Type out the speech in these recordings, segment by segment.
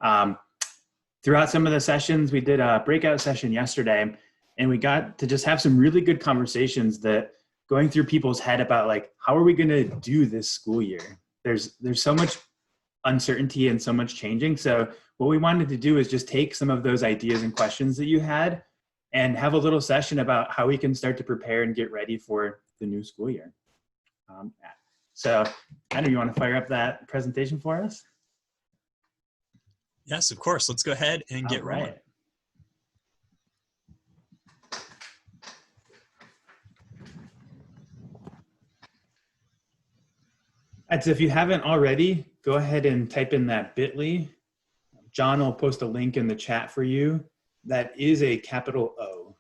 Throughout some of the sessions, we did a breakout session yesterday, and we got to just have some really good conversations that going through people's head about like, how are we going to do this school year? There's so much uncertainty and so much changing. So what we wanted to do is just take some of those ideas and questions that you had and have a little session about how we can start to prepare and get ready for the new school year. So Andrew, you want to fire up that presentation for us? Yes, of course. Let's go ahead and get rolling. And so if you haven't already, go ahead and type in that bit.ly. John will post a link in the chat for you. That is a capital O.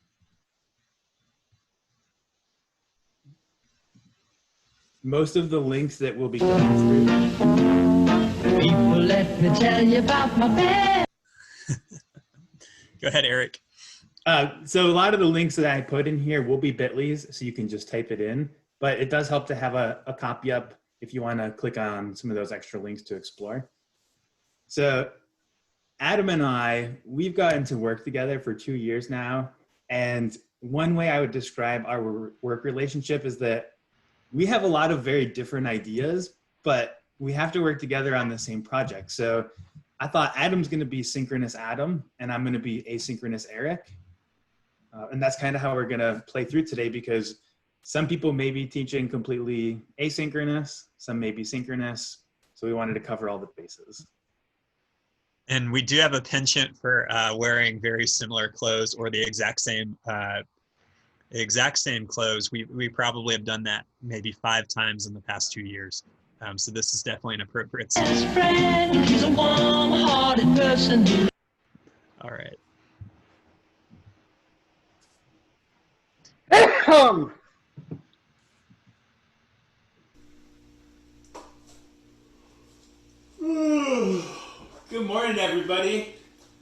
Most of the links that we'll be going through. People, let me tell you about my bed. Go ahead, Eric. So a lot of the links that I put in here will be bit.lys, so you can just type it in. But it does help to have a copy up if you want to click on some of those extra links to explore. So Adam and I, we've gotten to work together for 2 years now. And one way I would describe our work relationship is that we have a lot of very different ideas, but we have to work together on the same project. So I thought Adam's going to be synchronous Adam, and I'm going to be asynchronous Eric. And that's kind of how we're going to play through today, because some people may be teaching completely asynchronous, some may be synchronous. So we wanted to cover all the bases. And we do have a penchant for wearing very similar clothes or the exact same clothes. We probably have done that maybe 5 times in the past 2 years. So this is definitely an appropriate Best friend, he's a warm-hearted person. All right. Good morning, everybody.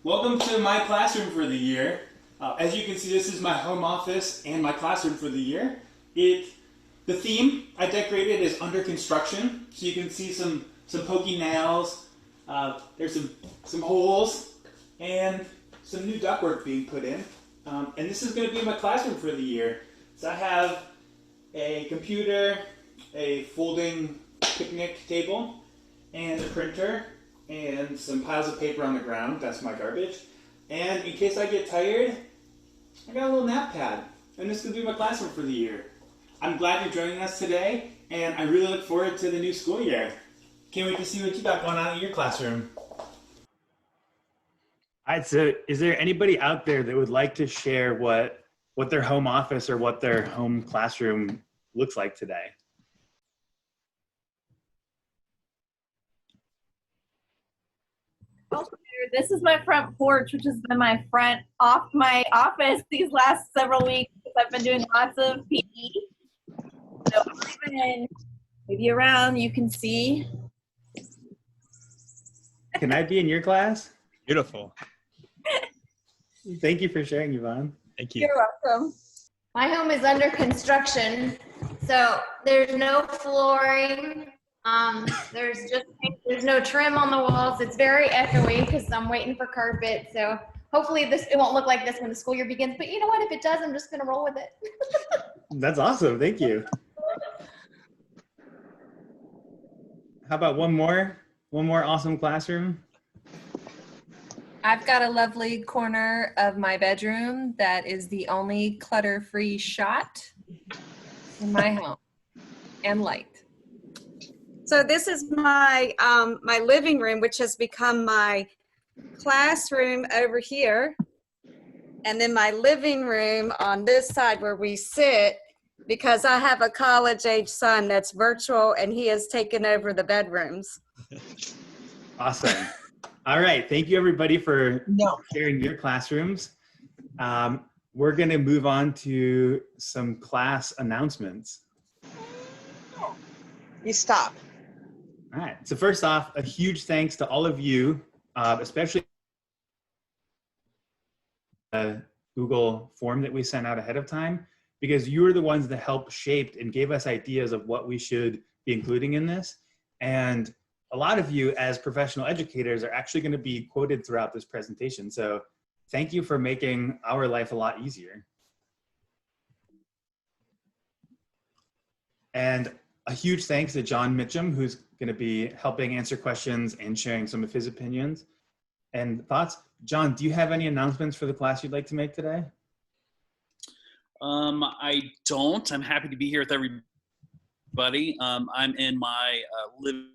Welcome to my classroom for the year. As you can see, this is my home office and my classroom for the year. The theme I decorated is under construction, so you can see some pokey nails. There's some holes and some new ductwork being put in. And this is going to be my classroom for the year. So I have a computer, a folding picnic table, and a printer, and some piles of paper on the ground. That's my garbage. And in case I get tired, I got a little nap pad. And this is going to be my classroom for the year. I'm glad you're joining us today, and I really look forward to the new school year. Can't wait to see what you got going on in your classroom. All right, so is there anybody out there that would like to share what their home office or what their home classroom looks like today? This is my front porch, which has been my my office these last several weeks because I've been doing lots of PE. So even maybe around, you can see. Can I be in your class? Beautiful. Thank you for sharing, Yvonne. Thank you. You're welcome. My home is under construction, so there's no flooring. There's no trim on the walls. It's very echoey because I'm waiting for carpet. So hopefully it won't look like this when the school year begins. But you know what? If it does, I'm just gonna roll with it. That's awesome. Thank you. How about one more awesome classroom? I've got a lovely corner of my bedroom that is the only clutter-free shot in my home, and light. So this is my my living room, which has become my classroom over here, and then my living room on this side where we sit, because I have a college-age son that's virtual, and he has taken over the bedrooms. Awesome. All right. Thank you, everybody, for sharing your classrooms. We're going to move on to some class announcements. You stop. All right. So first off, a huge thanks to all of you, especially the Google form that we sent out ahead of time, because you were the ones that helped shape and gave us ideas of what we should be including in this. And a lot of you as professional educators are actually going to be quoted throughout this presentation. So thank you for making our life a lot easier. And a huge thanks to John Mitchum, who's going to be helping answer questions and sharing some of his opinions and thoughts. John, do you have any announcements for the class you'd like to make today? I don't. I'm happy to be here with everybody. I'm in my living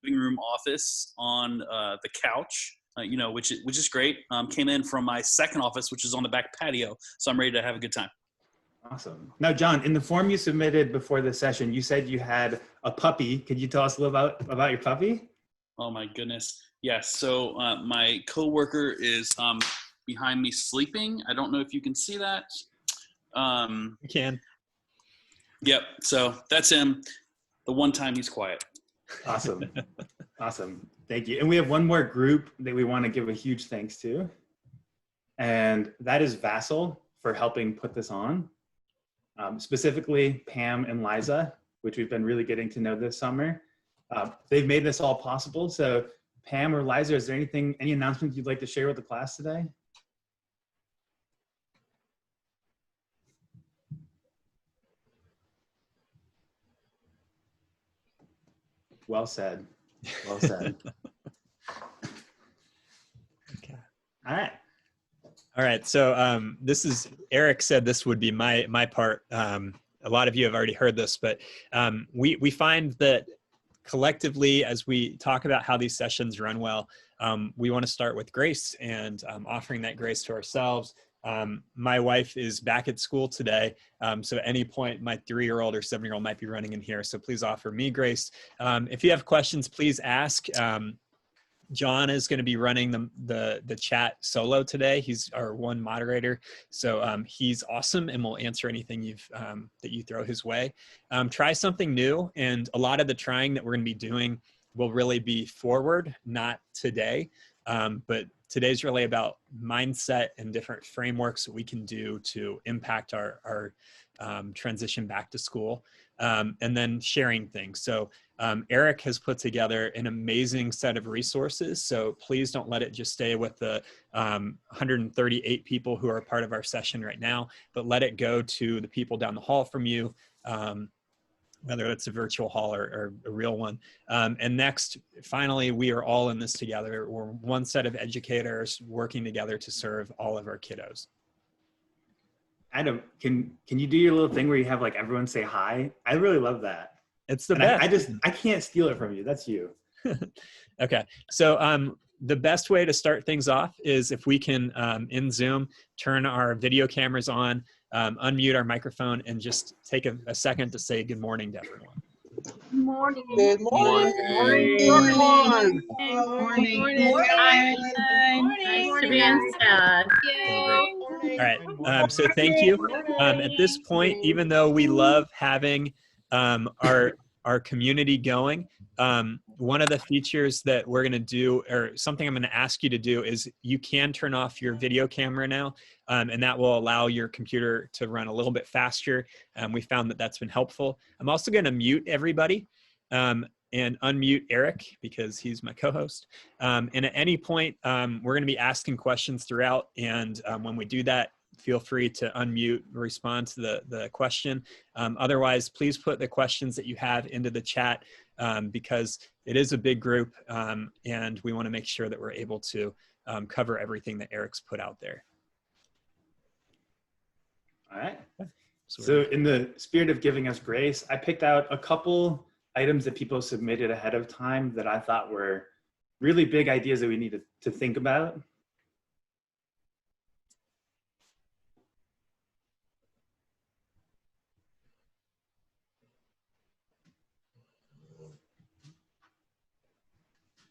room office on the couch, which is great. Came in from my second office, which is on the back patio, so I'm ready to have a good time. Awesome. Now, John, in the form you submitted before the session, you said you had a puppy. Could you tell us a little about your puppy? Oh my goodness. Yes. So my coworker is behind me sleeping. I don't know if you can see that. You can. Yep. So that's him. The one time he's quiet. Awesome. Awesome. Thank you. And we have one more group that we want to give a huge thanks to. And that is Vassal for helping put this on. Specifically Pam and Liza, which we've been really getting to know this summer. They've made this all possible. So Pam or Liza, is there any announcements you'd like to share with the class today? Well said. Well said. Okay. All right. All right. So this is, Eric said this would be my part. A lot of you have already heard this, but we find that collectively, as we talk about how these sessions run well, we want to start with grace and offering that grace to ourselves. My wife is back at school today, so at any point my 3-year-old or 7-year-old might be running in here, so please offer me grace. If you have questions, please ask. John is going to be running the chat solo today. He's our one moderator, so he's awesome and will answer anything that you throw his way. Try something new, and a lot of the trying that we're going to be doing will really be forward, not today. But today's really about mindset and different frameworks that we can do to impact our transition back to school, and then sharing things. So Eric has put together an amazing set of resources. So please don't let it just stay with the 138 people who are part of our session right now, but let it go to the people down the hall from you, whether it's a virtual hall or a real one. And next, finally, we are all in this together. We're one set of educators working together to serve all of our kiddos. Adam, can you do your little thing where you have like everyone say hi? I really love that. It's the And best. I can't steal it from you. That's you. Okay. So the best way to start things off is if we can, in Zoom, turn our video cameras on, unmute our microphone, and just take a second to say good morning to everyone. Good morning. Good morning. Good Morning. Nice to be inside. All right. So thank you. At this point, even though we love having our community going, one of the features that we're going to do, or something I'm going to ask you to do, is you can turn off your video camera now, and that will allow your computer to run a little bit faster. We found that that's been helpful. I'm also going to mute everybody and unmute Eric because he's my co-host. And at any point, we're going to be asking questions throughout, and when we do that, feel free to unmute, respond to the question. Otherwise, please put the questions that you have into the chat because it is a big group, and we want to make sure that we're able to cover everything that Eric's put out there. All right. So in the spirit of giving us grace, I picked out a couple items that people submitted ahead of time that I thought were really big ideas that we needed to think about.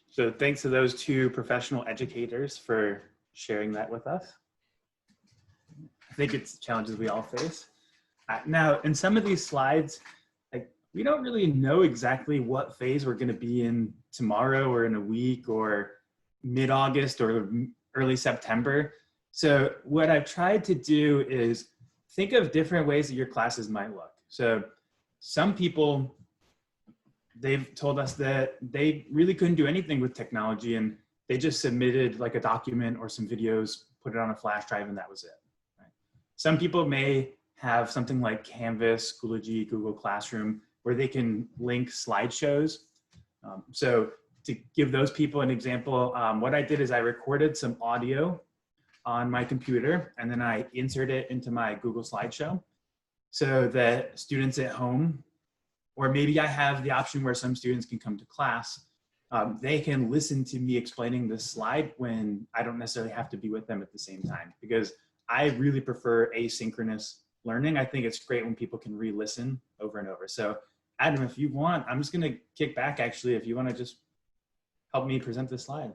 So thanks to those two professional educators for sharing that with us. I think it's challenges we all face. Now, in some of these slides, we don't really know exactly what phase we're going to be in tomorrow or in a week or mid-August or early September. So what I've tried to do is think of different ways that your classes might look. So some people, they've told us that they really couldn't do anything with technology, and they just submitted like a document or some videos, put it on a flash drive, and that was it. Right? Some people may have something like Canvas, Schoology, Google Classroom, where they can link slideshows. So to give those people an example, what I did is I recorded some audio on my computer, and then I insert it into my Google slideshow so that students at home, or maybe I have the option where some students can come to class, they can listen to me explaining this slide when I don't necessarily have to be with them at the same time, because I really prefer asynchronous learning. I think it's great when people can re-listen over and over. So Adam, if you want, I'm just gonna kick back actually, if you wanna just help me present this slide.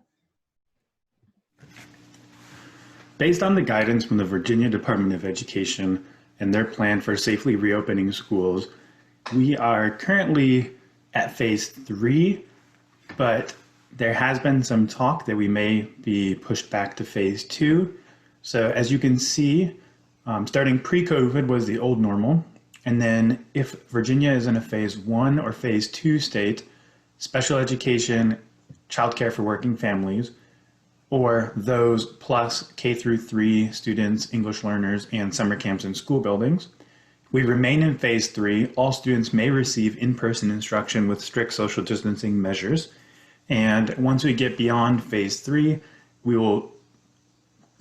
Based on the guidance from the Virginia Department of Education and their plan for safely reopening schools, we are currently at phase 3, but there has been some talk that we may be pushed back to phase 2. So as you can see, starting pre-COVID was the old normal. And then if Virginia is in a phase 1 or phase 2 state, special education, childcare for working families, or those plus K through 3 students, English learners, and summer camps and school buildings. We remain in phase 3. All students may receive in-person instruction with strict social distancing measures. And once we get beyond phase 3, we will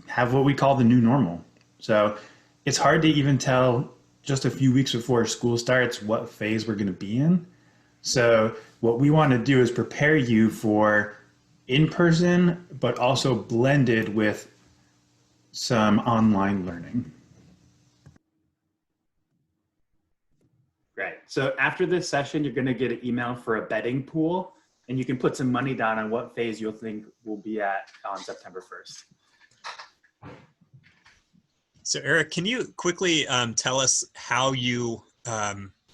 have what we call the new normal. So it's hard to even tell just a few weeks before school starts what phase we're going to be in. So what we want to do is prepare you for in-person, but also blended with some online learning. Right, so after this session, you're gonna get an email for a betting pool, and you can put some money down on what phase you'll think we'll be at on September 1st. So Eric, can you quickly tell us how you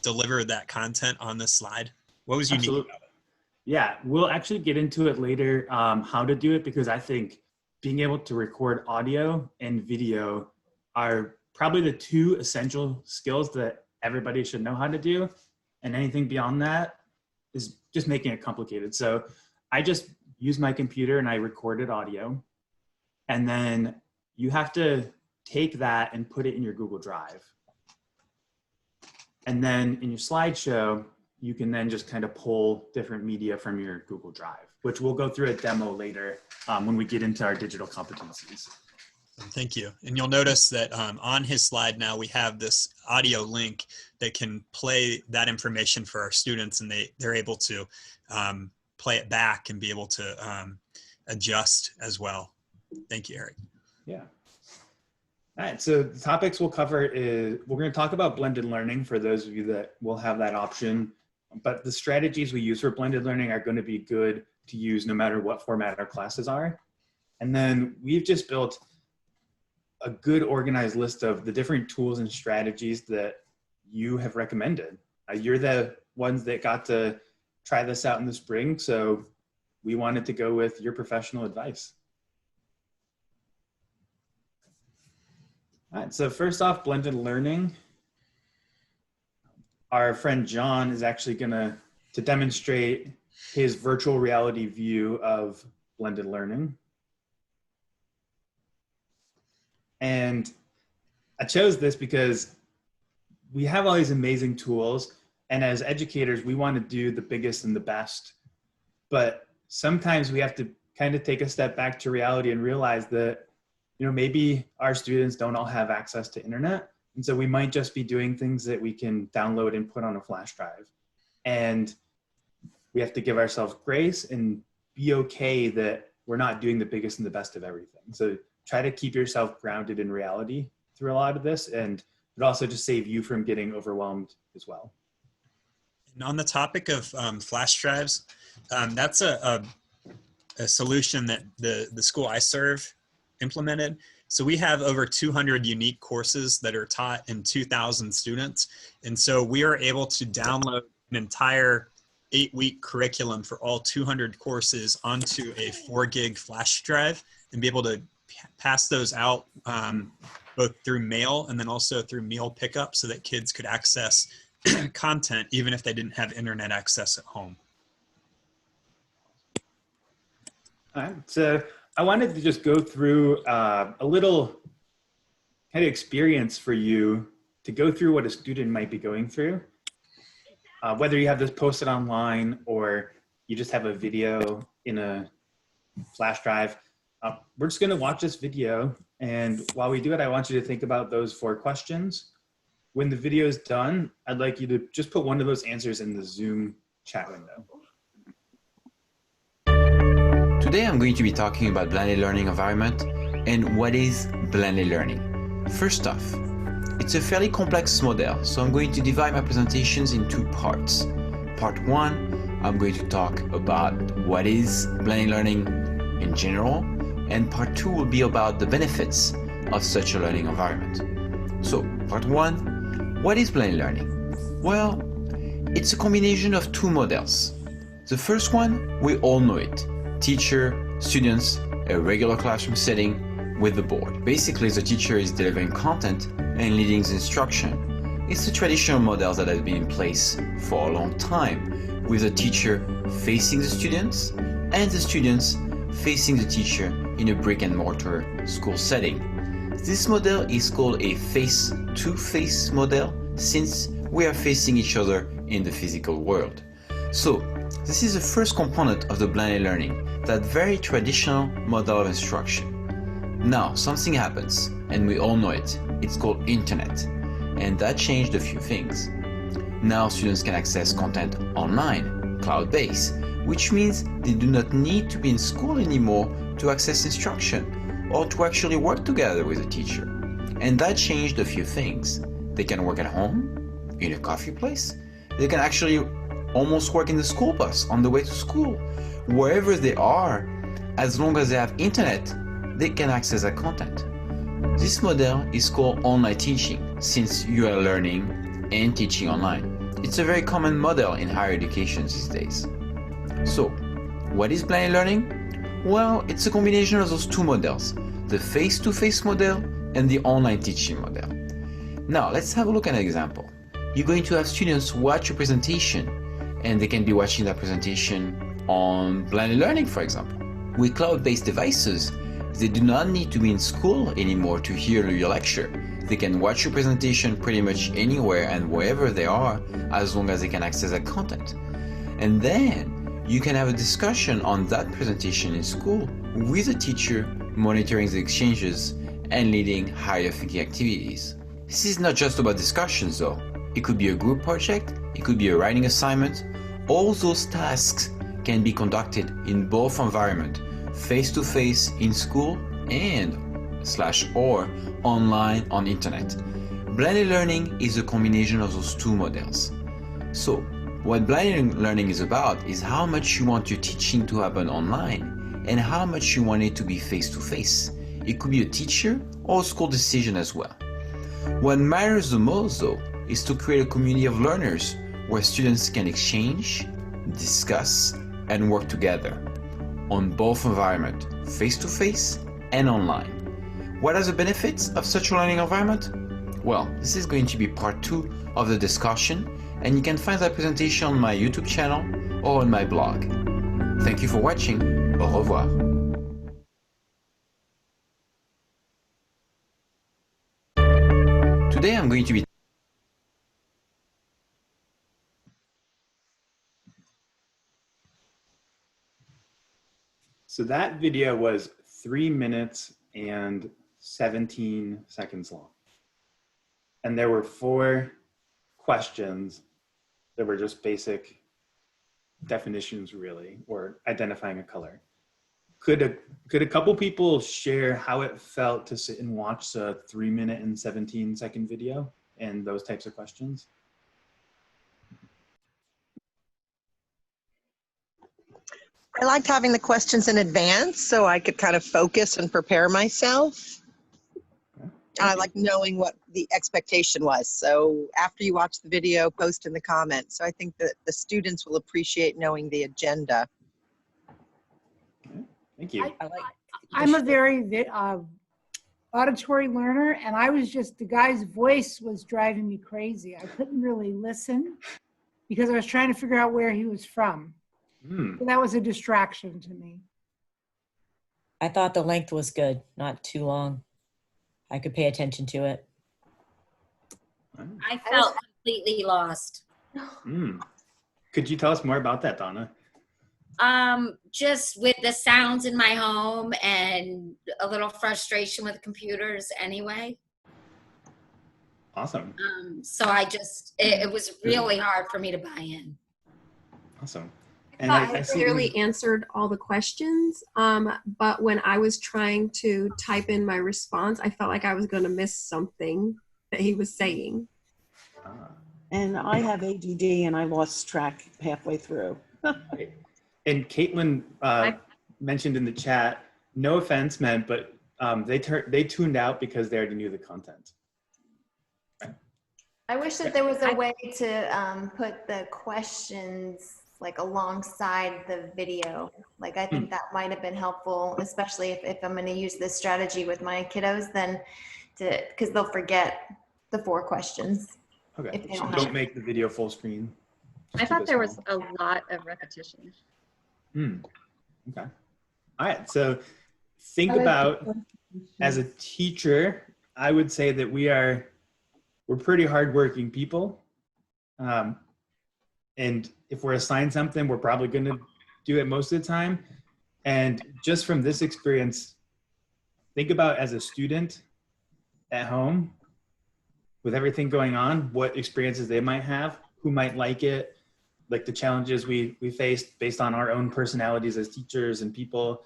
delivered that content on this slide? What was unique about it? Yeah, we'll actually get into it later, how to do it, because I think being able to record audio and video are probably the 2 essential skills that everybody should know how to do. And anything beyond that is just making it complicated. So I just used my computer and I recorded audio. And then you have to take that and put it in your Google Drive. And then in your slideshow, you can then just kind of pull different media from your Google Drive, which we'll go through a demo later when we get into our digital competencies. Thank you. And you'll notice that on his slide now, we have this audio link that can play that information for our students, and they're able to play it back and be able to adjust as well. Thank you, Eric. Yeah. All right, so the topics we'll cover is, we're going to talk about blended learning for those of you that will have that option. But the strategies we use for blended learning are going to be good to use no matter what format our classes are. And then we've just built a good organized list of the different tools and strategies that you have recommended. You're the ones that got to try this out in the spring, so we wanted to go with your professional advice. All right, so first off, blended learning. Our friend John is actually gonna demonstrate his virtual reality view of blended learning. And I chose this because we have all these amazing tools, and as educators, we want to do the biggest and the best. But sometimes we have to kind of take a step back to reality and realize that, you know, maybe our students don't all have access to internet. And so we might just be doing things that we can download and put on a flash drive. And we have to give ourselves grace and be okay that we're not doing the biggest and the best of everything. So try to keep yourself grounded in reality through a lot of this, and it also just save you from getting overwhelmed as well. And on the topic of flash drives, that's a solution that the school I serve implemented. So we have over 200 unique courses that are taught in 2,000 students. And so we are able to download an entire 8-week curriculum for all 200 courses onto a 4 gig flash drive and be able to pass those out both through mail and then also through meal pickup so that kids could access content even if they didn't have internet access at home. All right, so I wanted to just go through a little kind of experience for you to go through what a student might be going through. Whether you have this posted online or you just have a video in a flash drive, we're just gonna watch this video. And while we do it, I want you to think about those 4 questions. When the video is done, I'd like you to just put one of those answers in the Zoom chat window. Today I'm going to be talking about blended learning environment and what is blended learning. First off, it's a fairly complex model, so I'm going to divide my presentations in 2 parts. Part 1, I'm going to talk about what is blended learning in general, and part 2 will be about the benefits of such a learning environment. So, part 1, what is blended learning? Well, it's a combination of 2 models. The first one, we all know it. Teacher, students, a regular classroom setting with the board. Basically, the teacher is delivering content and leading the instruction. It's a traditional model that has been in place for a long time, with the teacher facing the students and the students facing the teacher in a brick and mortar school setting. This model is called a face-to-face model since we are facing each other in the physical world. So, this is the first component of the blended learning, that very traditional model of instruction. Now, something happens, and we all know it. It's called internet, and that changed a few things. Now students can access content online, cloud-based, which means they do not need to be in school anymore to access instruction or to actually work together with a teacher. And that changed a few things. They can work at home, in a coffee place. They can actually almost work in the school bus on the way to school. Wherever they are, as long as they have internet, they can access that content. This model is called online teaching, since you are learning and teaching online. It's a very common model in higher education these days. So, what is blended learning? Well, it's a combination of those 2 models, the face-to-face model and the online teaching model. Now, let's have a look at an example. You're going to have students watch a presentation, and they can be watching that presentation on blended learning, for example. With cloud-based devices, they do not need to be in school anymore to hear your lecture. They can watch your presentation pretty much anywhere and wherever they are, as long as they can access that content. And then you can have a discussion on that presentation in school with a teacher monitoring the exchanges and leading higher thinking activities. This is not just about discussions though. It could be a group project, it could be a writing assignment. All those tasks can be conducted in both environments, face-to-face in school and /or online on internet. Blended learning is a combination of those 2 models. So, what blended learning is about is how much you want your teaching to happen online and how much you want it to be face-to-face. It could be a teacher or a school decision as well. What matters the most though is to create a community of learners where students can exchange, discuss, and work together on both environments, face-to-face and online. What are the benefits of such a learning environment? Well, this is going to be part 2 of the discussion, and you can find that presentation on my YouTube channel or on my blog. Thank you for watching. Au revoir. Today I'm going to be So that video was 3 minutes and 17 seconds long. And there were 4 questions that were just basic definitions really, or identifying a color. Could a couple people share how it felt to sit and watch a 3 minute and 17 second video and those types of questions? I liked having the questions in advance so I could kind of focus and prepare myself. And I like knowing what the expectation was. So after you watch the video, post in the comments. So I think that the students will appreciate knowing the agenda. Thank you. I'm a very auditory learner, and I was just, the guy's voice was driving me crazy. I couldn't really listen because I was trying to figure out where he was from. So that was a distraction to me. I thought the length was good, not too long. I could pay attention to it. I felt completely lost. Could you tell us more about that, Donna? Just with the sounds in my home and a little frustration with computers anyway. Awesome. So I just, it was really hard for me to buy in. Awesome. I thought I clearly answered all the questions, but when I was trying to type in my response, I felt like I was going to miss something that he was saying. And I have ADD and I lost track halfway through. And Caitlin mentioned in the chat, no offense meant, but they tuned out because they already knew the content. I wish that there was a way to put the questions like alongside the video. Like I think that might have been helpful, especially if I'm going to use this strategy with my kiddos, then because they'll forget the 4 questions. Okay, If they so don't don't have- make the video full screen. I thought there was a lot of repetition. Okay. All right. So think about, as a teacher, I would say that we're pretty hardworking people. And if we're assigned something, we're probably going to do it most of the time. And just from this experience, think about as a student at home with everything going on, what experiences they might have, who might like it, like the challenges we faced based on our own personalities as teachers and people,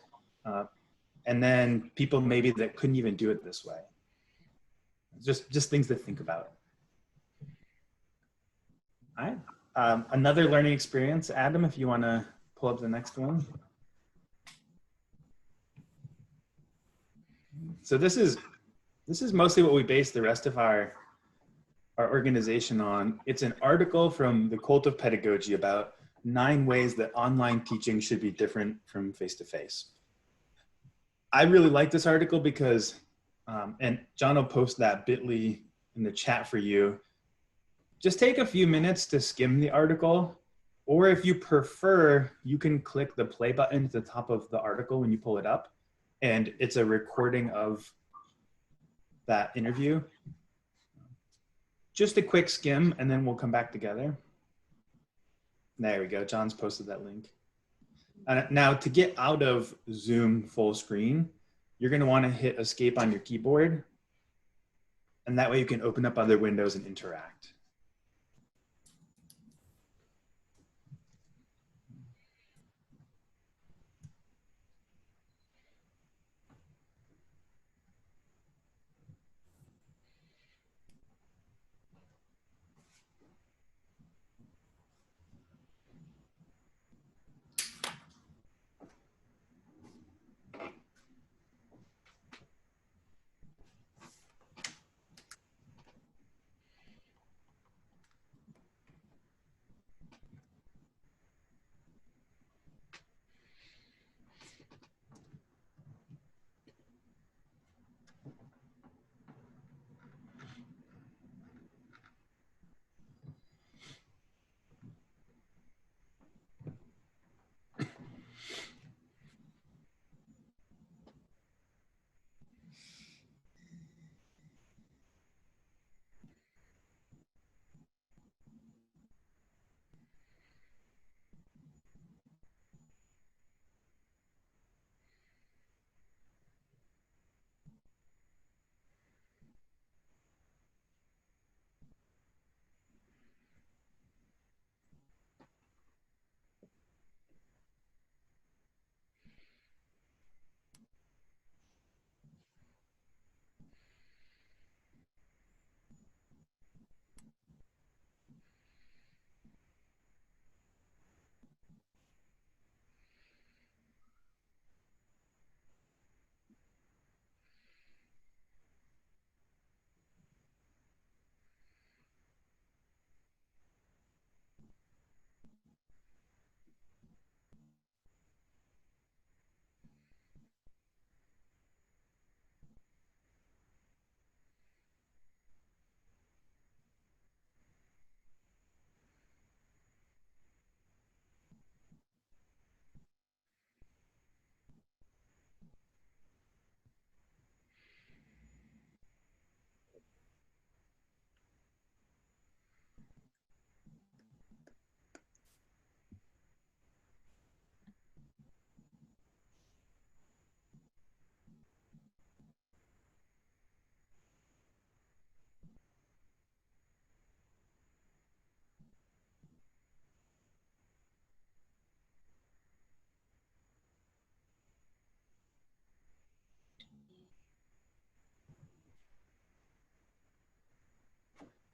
and then people maybe that couldn't even do it this way. Just things to think about. All right. Another learning experience, Adam, if you want to pull up the next one. So this is mostly what we base the rest of our organization on. It's an article from the Cult of Pedagogy about 9 ways that online teaching should be different from face-to-face. I really like this article because, and John will post that bit.ly in the chat for you. Just take a few minutes to skim the article, or if you prefer, you can click the play button at the top of the article when you pull it up, and it's a recording of that interview. Just a quick skim, and then we'll come back together. There we go. John's posted that link. Now, to get out of Zoom full screen, you're going to want to hit escape on your keyboard, and that way you can open up other windows and interact.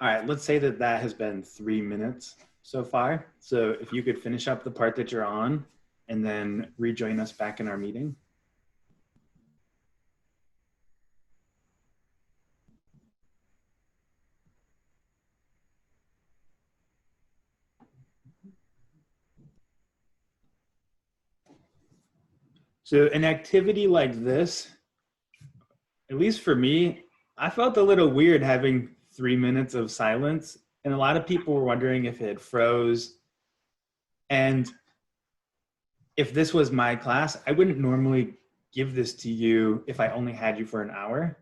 All right, let's say that that has been 3 minutes so far. So if you could finish up the part that you're on and then rejoin us back in our meeting. So an activity like this, at least for me, I felt a little weird having 3 minutes of silence. And a lot of people were wondering if it froze. And if this was my class, I wouldn't normally give this to you if I only had you for an hour.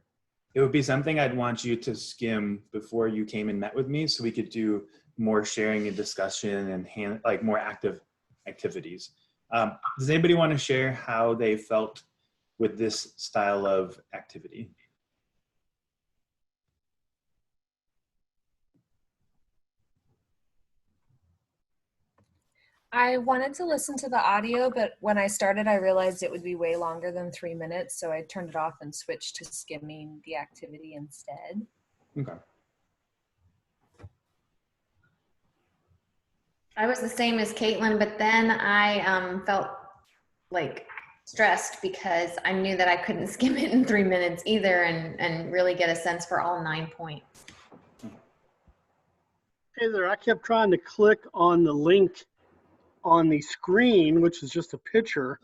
It would be something I'd want you to skim before you came and met with me so we could do more sharing and discussion and like more active activities. Does anybody want to share how they felt with this style of activity? I wanted to listen to the audio, but when I started, I realized it would be way longer than 3 minutes, so I turned it off and switched to skimming the activity instead. Okay. I was the same as Caitlin, but then I felt like stressed because I knew that I couldn't skim it in 3 minutes either and really get a sense for all 9 points. Hey there, I kept trying to click on the link on the screen, which is just a picture,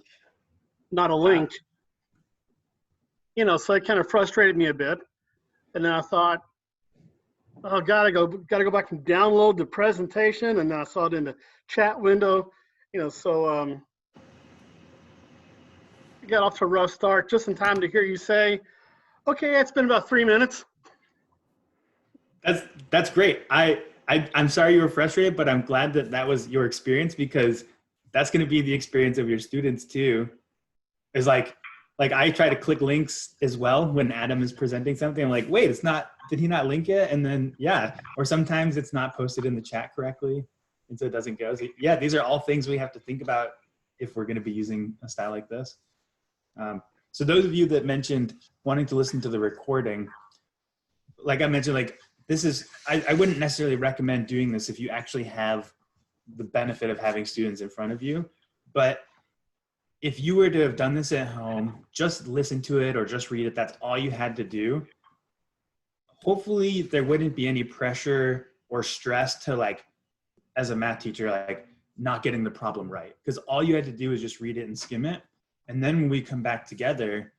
not a link. You know, so it kind of frustrated me a bit. And then I thought, oh, gotta go back and download the presentation. And then I saw it in the chat window, you know, so I got off to a rough start just in time to hear you say, okay, it's been about 3 minutes. That's great. I'm sorry you were frustrated, but I'm glad that that was your experience because that's going to be the experience of your students too. It's like I try to click links as well when Adam is presenting something. I'm like, wait, did he not link it? And then, yeah, or sometimes it's not posted in the chat correctly. And so it doesn't go. So, yeah, these are all things we have to think about if we're going to be using a style like this. So those of you that mentioned wanting to listen to the recording, like I mentioned, like, I wouldn't necessarily recommend doing this if you actually have the benefit of having students in front of you. But if you were to have done this at home, just listen to it or just read it, that's all you had to do. Hopefully there wouldn't be any pressure or stress to, like, as a math teacher, like not getting the problem right. Because all you had to do is just read it and skim it. And then when we come back together,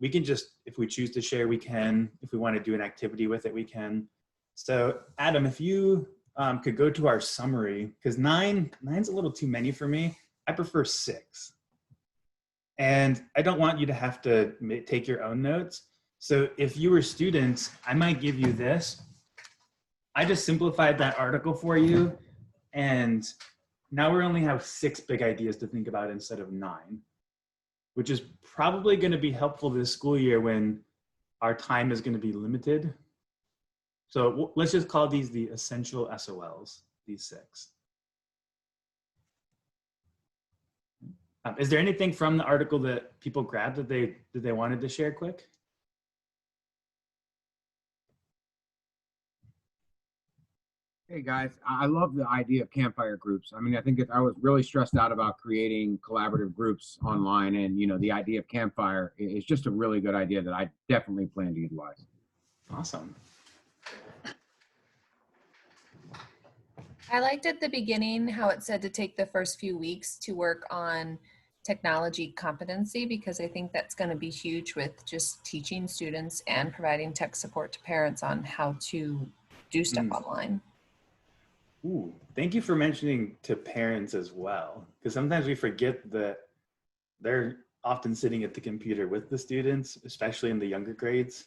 we can just, if we choose to share, we can. If we want to do an activity with it, we can. So Adam, if you could go to our summary, because nine's a little too many for me. I prefer 6. And I don't want you to have to take your own notes. So if you were students, I might give you this. I just simplified that article for you. And now we only have 6 big ideas to think about instead of 9, which is probably going to be helpful this school year when our time is going to be limited. So let's just call these the essential SOLs, these 6. Is there anything from the article that people grabbed that they wanted to share quick? Hey guys, I love the idea of campfire groups. I mean, I think I was really stressed out about creating collaborative groups online, and the idea of campfire is just a really good idea that I definitely plan to utilize. Awesome. I liked at the beginning how it said to take the first few weeks to work on technology competency, because I think that's going to be huge with just teaching students and providing tech support to parents on how to do stuff online. Ooh, thank you for mentioning to parents as well, because sometimes we forget that they're often sitting at the computer with the students, especially in the younger grades.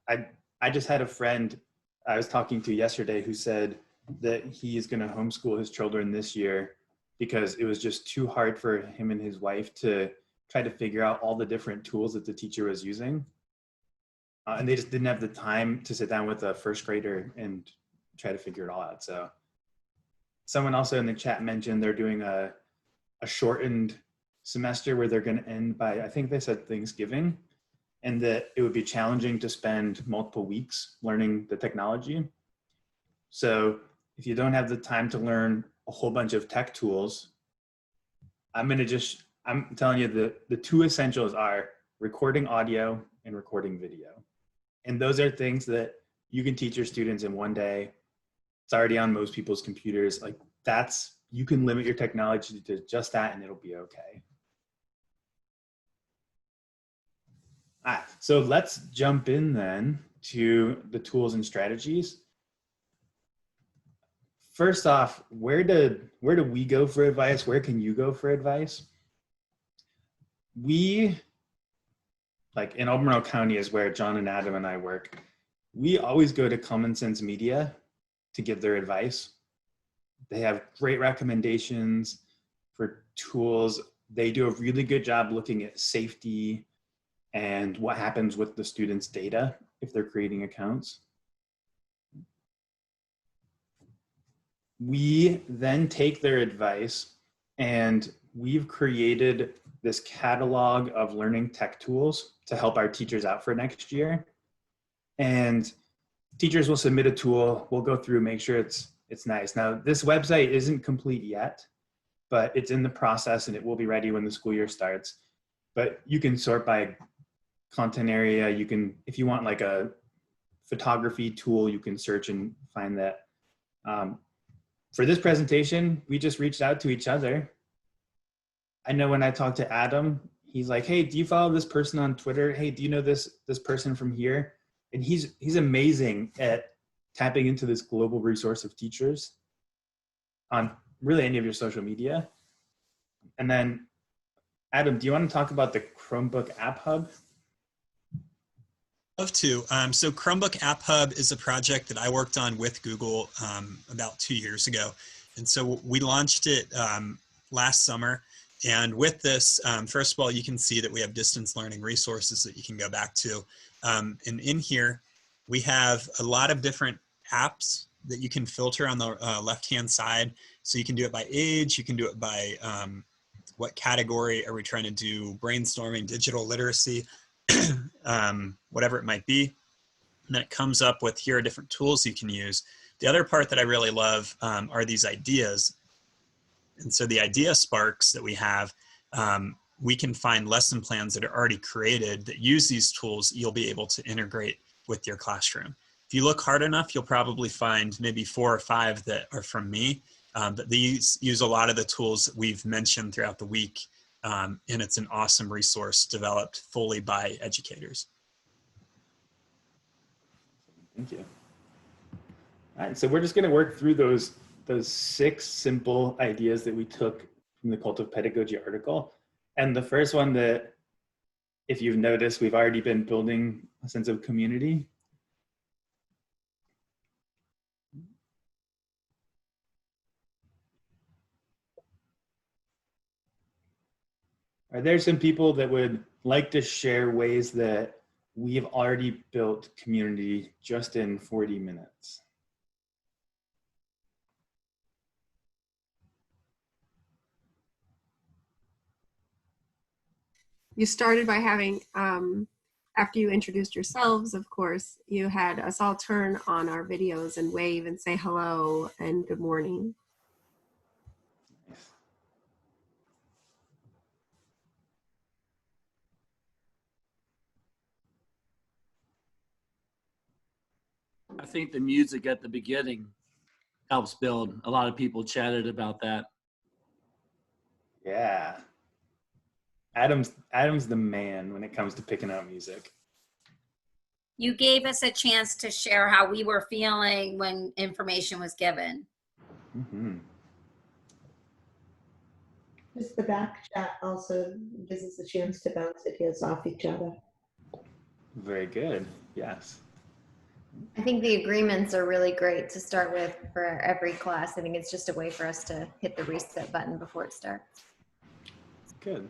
I just had a friend I was talking to yesterday who said that he is going to homeschool his children this year because it was just too hard for him and his wife to try to figure out all the different tools that the teacher was using. And they just didn't have the time to sit down with a first grader and try to figure it all out. So someone also in the chat mentioned they're doing a shortened semester where they're going to end by, I think they said Thanksgiving. and that it would be challenging to spend multiple weeks learning the technology. So if you don't have the time to learn a whole bunch of tech tools, I'm telling you the two essentials are recording audio and recording video. And those are things that you can teach your students in one day. It's already on most people's computers. Like you can limit your technology to just that and it'll be okay. All right, so let's jump in then to the tools and strategies. First off, where do we go for advice? Where can you go for advice? We, like in Albemarle County is where John and Adam and I work. We always go to Common Sense Media to give their advice. They have great recommendations for tools. They do a really good job looking at safety and what happens with the students' data if they're creating accounts. We then take their advice and we've created this catalog of learning tech tools to help our teachers out for next year. And teachers will submit a tool, we'll go through, make sure it's nice. Now, this website isn't complete yet, but it's in the process and it will be ready when the school year starts. But you can sort by content area. You can, if you want like a photography tool, you can search and find that. For this presentation, we just reached out to each other. I know when I talked to Adam, he's like, hey, do you follow this person on Twitter? Hey, do you know this person from here? And he's amazing at tapping into this global resource of teachers on really any of your social media. And then Adam, do you want to talk about the Chromebook App Hub? Love to. So Chromebook App Hub is a project that I worked on with Google about 2 years ago. And so we launched it last summer. And with this, first of all, you can see that we have distance learning resources that you can go back to. And in here, we have a lot of different apps that you can filter on the left-hand side. So you can do it by age, you can do it by what category are we trying to do, brainstorming, digital literacy, whatever it might be. And then it comes up with, here are different tools you can use. The other part that I really love are these ideas. And so the idea sparks that we have, we can find lesson plans that are already created that use these tools you'll be able to integrate with your classroom. If you look hard enough, you'll probably find maybe 4 or 5 that are from me, but these use a lot of the tools that we've mentioned throughout the week. And it's an awesome resource developed fully by educators. Thank you. All right, so we're just going to work through those 6 simple ideas that we took from the Cult of Pedagogy article. And the first one that, if you've noticed, we've already been building a sense of community. Are there some people that would like to share ways that we've already built community just in 40 minutes? You started by having, after you introduced yourselves, of course, you had us all turn on our videos and wave and say hello and good morning. I think the music at the beginning helps build. A lot of people chatted about that. Yeah. Adam's the man when it comes to picking out music. You gave us a chance to share how we were feeling when information was given. Mm-hmm. Just the back chat also gives us a chance to bounce ideas off each other. Very good. Yes. I think the agreements are really great to start with for every class. I think it's just a way for us to hit the reset button before it starts. Good.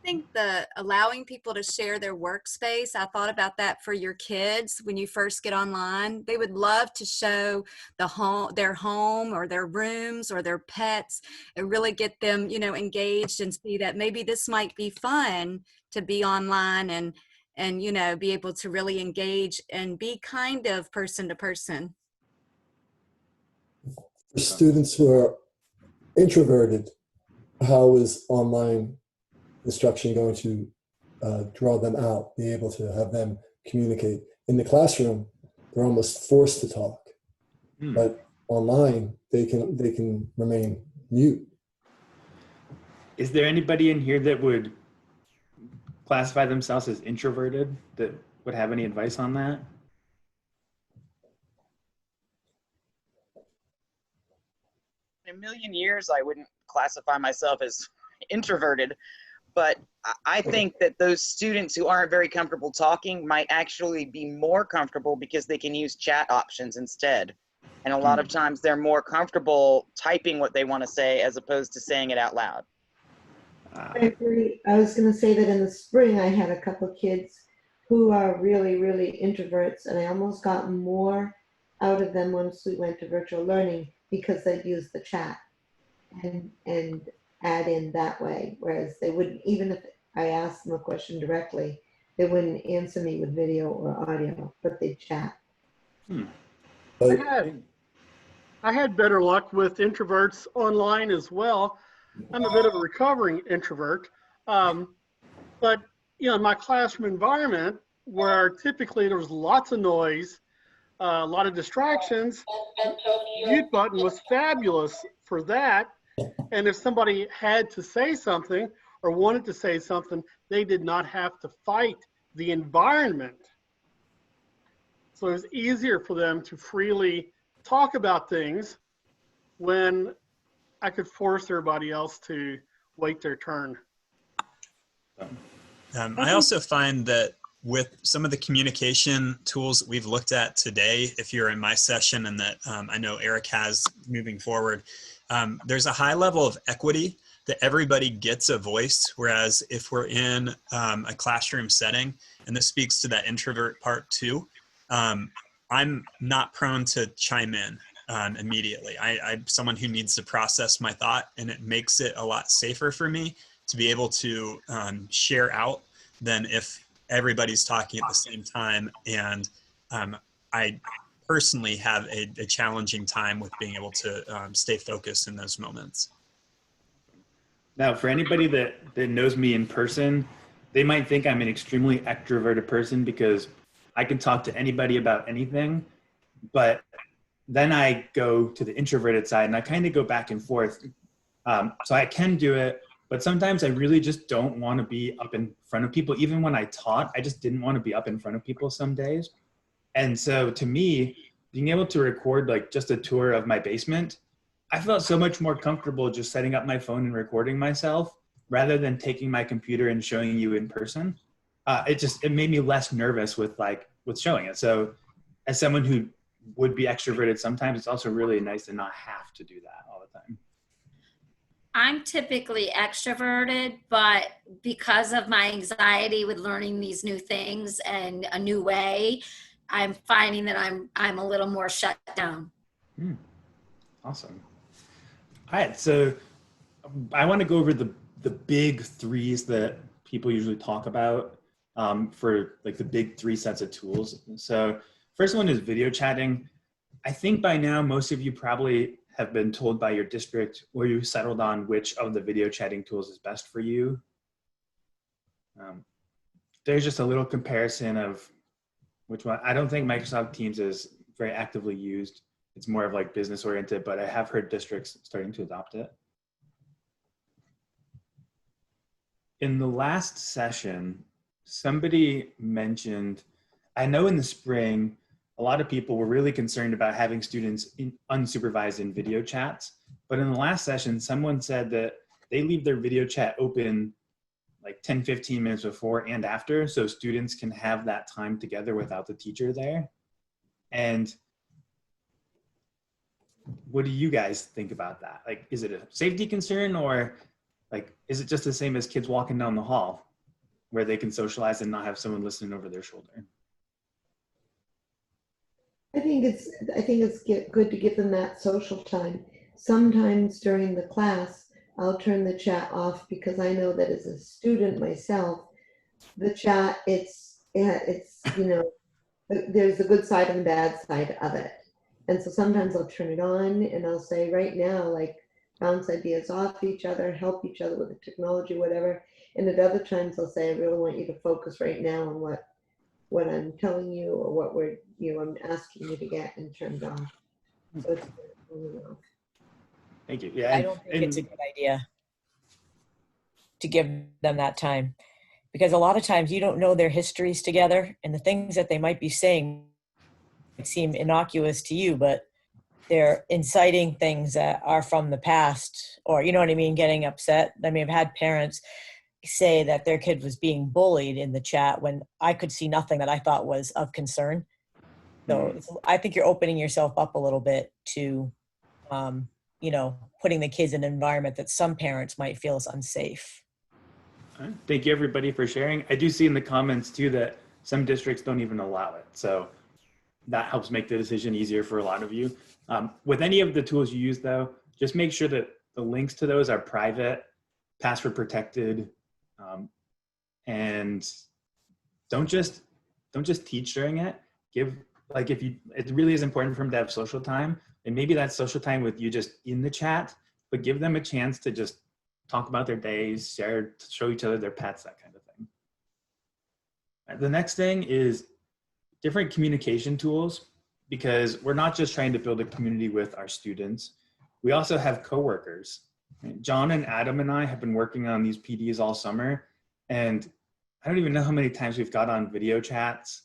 I think the allowing people to share their workspace, I thought about that for your kids when you first get online. They would love to show their home or their rooms or their pets and really get them, engaged and see that maybe this might be fun to be online and and, you know, be able to really engage and be kind of person to person. For students who are introverted, how is online instruction going to draw them out, be able to have them communicate? In the classroom, they're almost forced to talk, but online they can remain mute. Is there anybody in here that would classify themselves as introverted that would have any advice on that? In a million years, I wouldn't classify myself as introverted, but I think that those students who aren't very comfortable talking might actually be more comfortable because they can use chat options instead. And a lot of times they're more comfortable typing what they want to say as opposed to saying it out loud. I agree. I was going to say that in the spring, I had a couple of kids who are really, really introverts, and I almost got more out of them once we went to virtual learning because they'd use the chat and add in that way. Whereas they wouldn't, even if I asked them a question directly, they wouldn't answer me with video or audio, but they'd chat. I had better luck with introverts online as well. I'm a bit of a recovering introvert, but you know, in my classroom environment where typically there was lots of noise, a lot of distractions, the mute button was fabulous for that. And if somebody had to say something or wanted to say something, they did not have to fight the environment. So it was easier for them to freely talk about things when I could force everybody else to wait their turn. I also find that with some of the communication tools that we've looked at today, if you're in my session and that I know Eric has moving forward, there's a high level of equity that everybody gets a voice. Whereas if we're in a classroom setting, and this speaks to that introvert part too, I'm not prone to chime in immediately. I'm someone who needs to process my thought, and it makes it a lot safer for me to be able to share out than if everybody's talking at the same time. And I personally have a challenging time with being able to stay focused in those moments. Now, for anybody that knows me in person, they might think I'm an extremely extroverted person because I can talk to anybody about anything, but then I go to the introverted side and I kind of go back and forth. So I can do it, but sometimes I really just don't want to be up in front of people. Even when I taught, I just didn't want to be up in front of people some days. And so to me, being able to record like just a tour of my basement, I felt so much more comfortable just setting up my phone and recording myself rather than taking my computer and showing you in person. It made me less nervous with showing it. So as someone who would be extroverted sometimes, it's also really nice to not have to do that all the time. I'm typically extroverted, but because of my anxiety with learning these new things and a new way, I'm finding that I'm a little more shut down. Awesome. All right, so I want to go over the big threes that people usually talk about for like the big three sets of tools. So first one is video chatting. I think by now most of you probably have been told by your district or you settled on which of the video chatting tools is best for you. There's just a little comparison of which one. I don't think Microsoft Teams is very actively used. It's more of like business oriented, but I have heard districts starting to adopt it. In the last session, somebody mentioned, I know in the spring, a lot of people were really concerned about having students unsupervised in video chats. But in the last session, someone said that they leave their video chat open like 10, 15 minutes before and after, so students can have that time together without the teacher there. And what do you guys think about that? Like, is it a safety concern, or like, is it just the same as kids walking down the hall where they can socialize and not have someone listening over their shoulder? I think it's good to give them that social time. Sometimes during the class, I'll turn the chat off because I know that as a student myself, the chat, it's it's, there's a good side and a bad side of it. And so sometimes I'll turn it on and I'll say right now, like, bounce ideas off each other, help each other with the technology, whatever. And at other times I'll say, I really want you to focus right now on what I'm telling you or what I'm asking you to get and turned off. So it's, Thank you. Yeah, I don't think it's a good idea to give them that time, because a lot of times you don't know their histories together, and the things that they might be saying might seem innocuous to you, but they're inciting things that are from the past, or, you know what I mean, getting upset. I mean, I've had parents say that their kid was being bullied in the chat when I could see nothing that I thought was of concern. So I think you're opening yourself up a little bit to, putting the kids in an environment that some parents might feel is unsafe. Thank you, everybody, for sharing. I do see in the comments too that some districts don't even allow it. So that helps make the decision easier for a lot of you. With any of the tools you use though, just make sure that the links to those are private, password protected, and don't just teach during it. It really is important for them to have social time, and maybe that's social time with you just in the chat, but give them a chance to just talk about their days, show each other their pets, that kind of thing. The next thing is different communication tools, because we're not just trying to build a community with our students. We also have coworkers. John and Adam and I have been working on these PDs all summer, and I don't even know how many times we've got on video chats,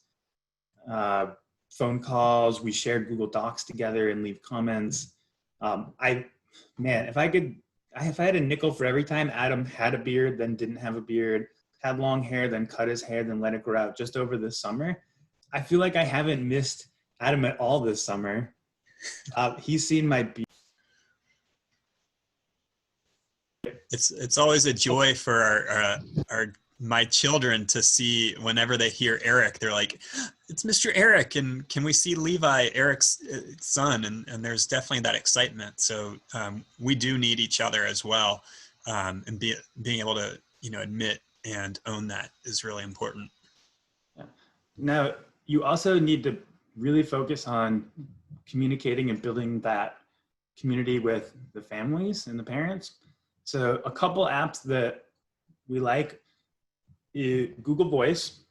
phone calls. We shared Google Docs together and leave comments. If I had a nickel for every time Adam had a beard, then didn't have a beard, had long hair, then cut his hair, then let it grow out just over the summer, I feel like I haven't missed Adam at all this summer. He's seen my beard. It's always a joy for my children to see whenever they hear Eric, they're like, it's Mr. Eric, and can we see Levi, Eric's son? And there's definitely that excitement. So we do need each other as well, and being able to admit and own that is really important. Yeah. Now, you also need to really focus on communicating and building that community with the families and the parents. So a couple apps that we like, Google Voice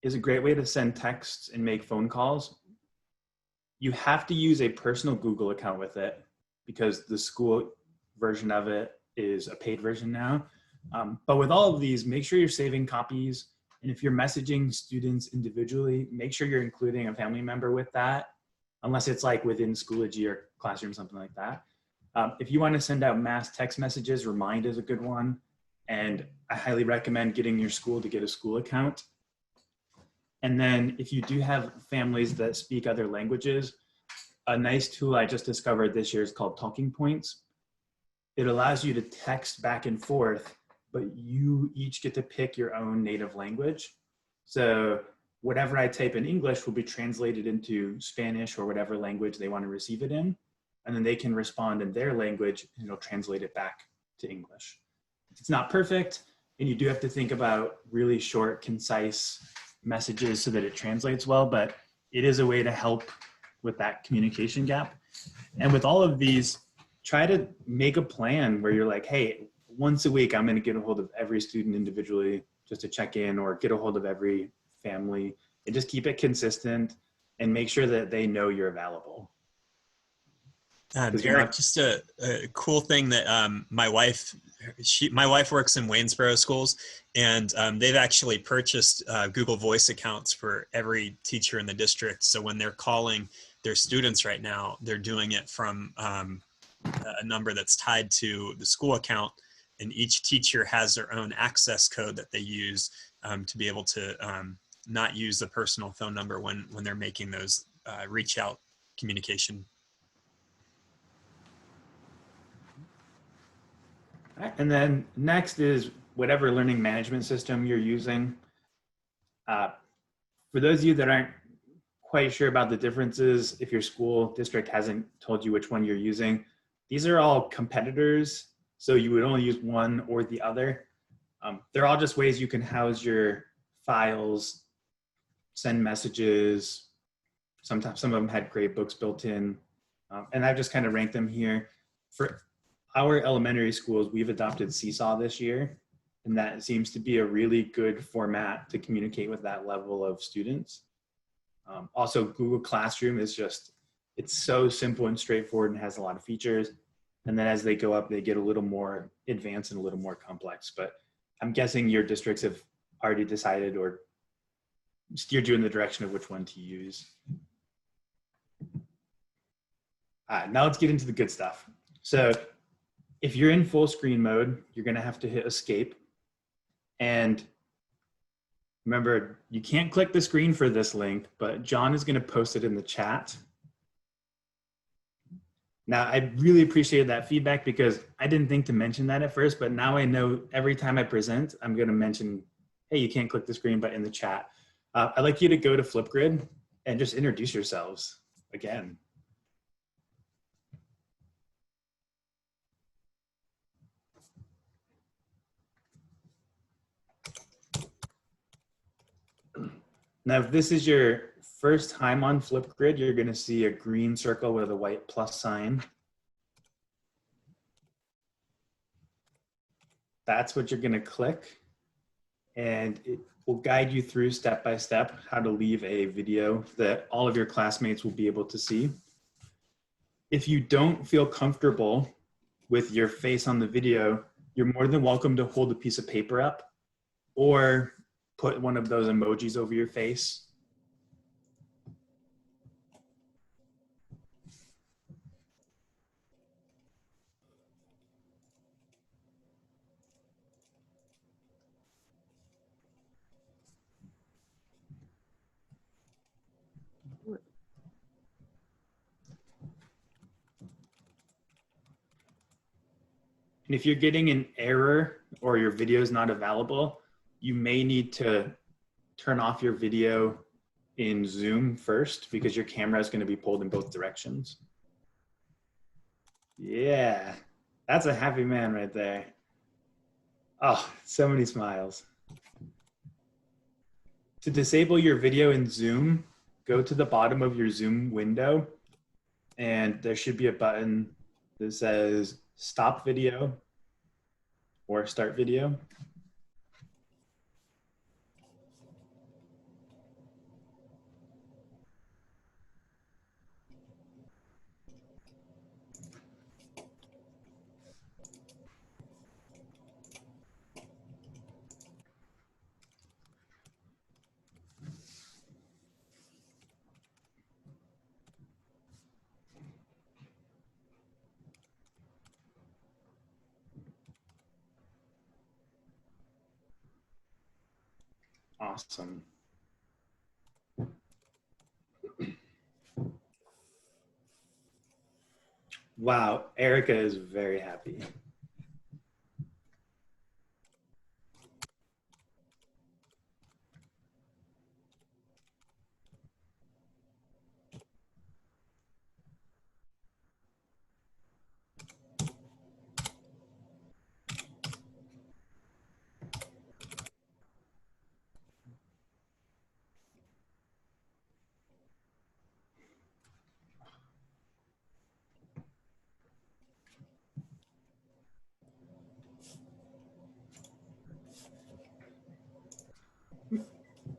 is a great way to send texts and make phone calls. You have to use a personal Google account with it, because the school version of it is a paid version now. But with all of these, make sure you're saving copies. And if you're messaging students individually, make sure you're including a family member with that, unless it's like within Schoology or Classroom, something like that. If you want to send out mass text messages, Remind is a good one. And I highly recommend getting your school to get a school account. And then if you do have families that speak other languages, a nice tool I just discovered this year is called Talking Points. It allows you to text back and forth, but you each get to pick your own native language. So whatever I type in English will be translated into Spanish or whatever language they want to receive it in. And then they can respond in their language and it'll translate it back to English. It's not perfect, and you do have to think about really short, concise messages so that it translates well, but it is a way to help with that communication gap. And with all of these, try to make a plan where you're like, hey, once a week, I'm going to get a hold of every student individually just to check in, or get a hold of every family, and just keep it consistent and make sure that they know you're available. Eric, just a cool thing that my wife works in Waynesboro schools, and they've actually purchased Google Voice accounts for every teacher in the district. So when they're calling their students right now, they're doing it from a number that's tied to the school account, and each teacher has their own access code that they use to be able to not use the personal phone number when they're making those reach out communication. And then next is whatever learning management system you're using. For those of you that aren't quite sure about the differences, if your school district hasn't told you which one you're using, these are all competitors, so you would only use one or the other. They're all just ways you can house your files send messages. Sometimes some of them had grade books built in. And I've just kind of ranked them here. For our elementary schools, we've adopted Seesaw this year, and that seems to be a really good format to communicate with that level of students. Also, Google Classroom is just, it's so simple and straightforward and has a lot of features. And then as they go up, they get a little more advanced and a little more complex. But I'm guessing your districts have already decided or steered you in the direction of which one to use. Now let's get into the good stuff. So if you're in full screen mode, you're gonna have to hit escape. And remember, you can't click the screen for this link, but John is gonna post it in the chat. Now, I really appreciated that feedback because I didn't think to mention that at first, but now I know every time I present, I'm gonna mention, hey, you can't click the screen, but in the chat. I'd like you to go to Flipgrid and just introduce yourselves again. Now, if this is your first time on Flipgrid, you're going to see a green circle with a white plus sign. That's what you're going to click, and it will guide you through step by step how to leave a video that all of your classmates will be able to see. If you don't feel comfortable with your face on the video, you're more than welcome to hold a piece of paper up or put one of those emojis over your face. And if you're getting an error or your video is not available, you may need to turn off your video in Zoom first because your camera is going to be pulled in both directions. Yeah, that's a happy man right there. Oh, so many smiles. To disable your video in Zoom, go to the bottom of your Zoom window and there should be a button that says stop video or start video. Awesome. Wow, Erica is very happy.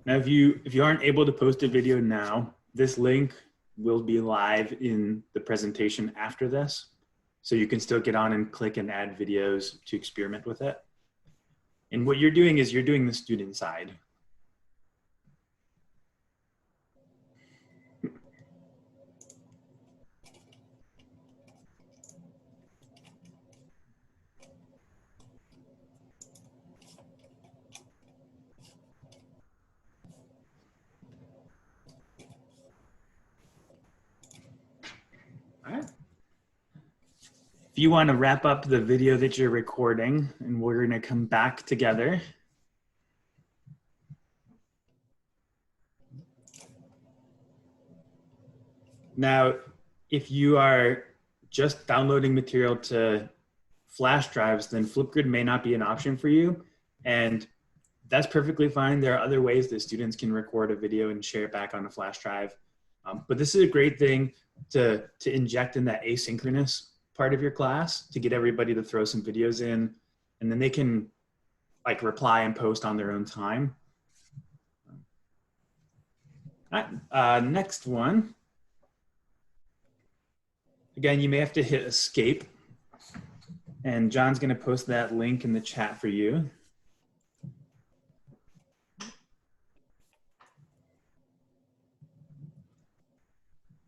Now, if you aren't able to post a video now, this link will be live in the presentation after this. So you can still get on and click and add videos to experiment with it. And what you're doing is you're doing the student side. All right. If you want to wrap up the video that you're recording, and we're going to come back together. Now, if you are just downloading material to flash drives, then Flipgrid may not be an option for you. And that's perfectly fine. There are other ways that students can record a video and share it back on a flash drive. But this is a great thing to inject in that asynchronous part of your class to get everybody to throw some videos in, and then they can like reply and post on their own time. All right, next one. Again, you may have to hit escape, and John's going to post that link in the chat for you.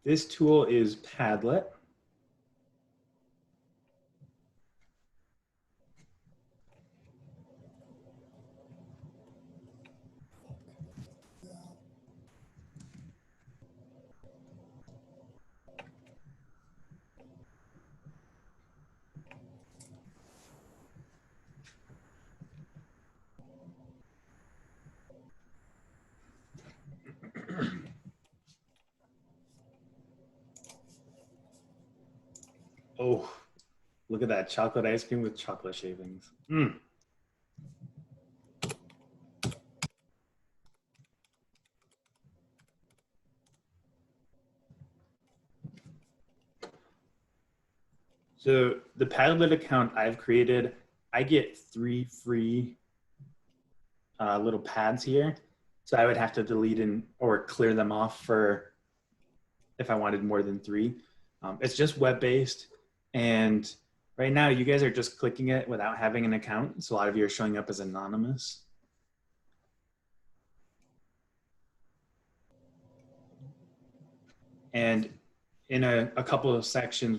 This tool is Padlet. Oh, look at that chocolate ice cream with chocolate shavings. Mm. So the Padlet account I've created, I get 3 free little pads here. So I would have to delete or clear them off for if I wanted more than 3. It's just web-based. And right now you guys are just clicking it without having an account. So a lot of you are showing up as anonymous. And in a couple of sections,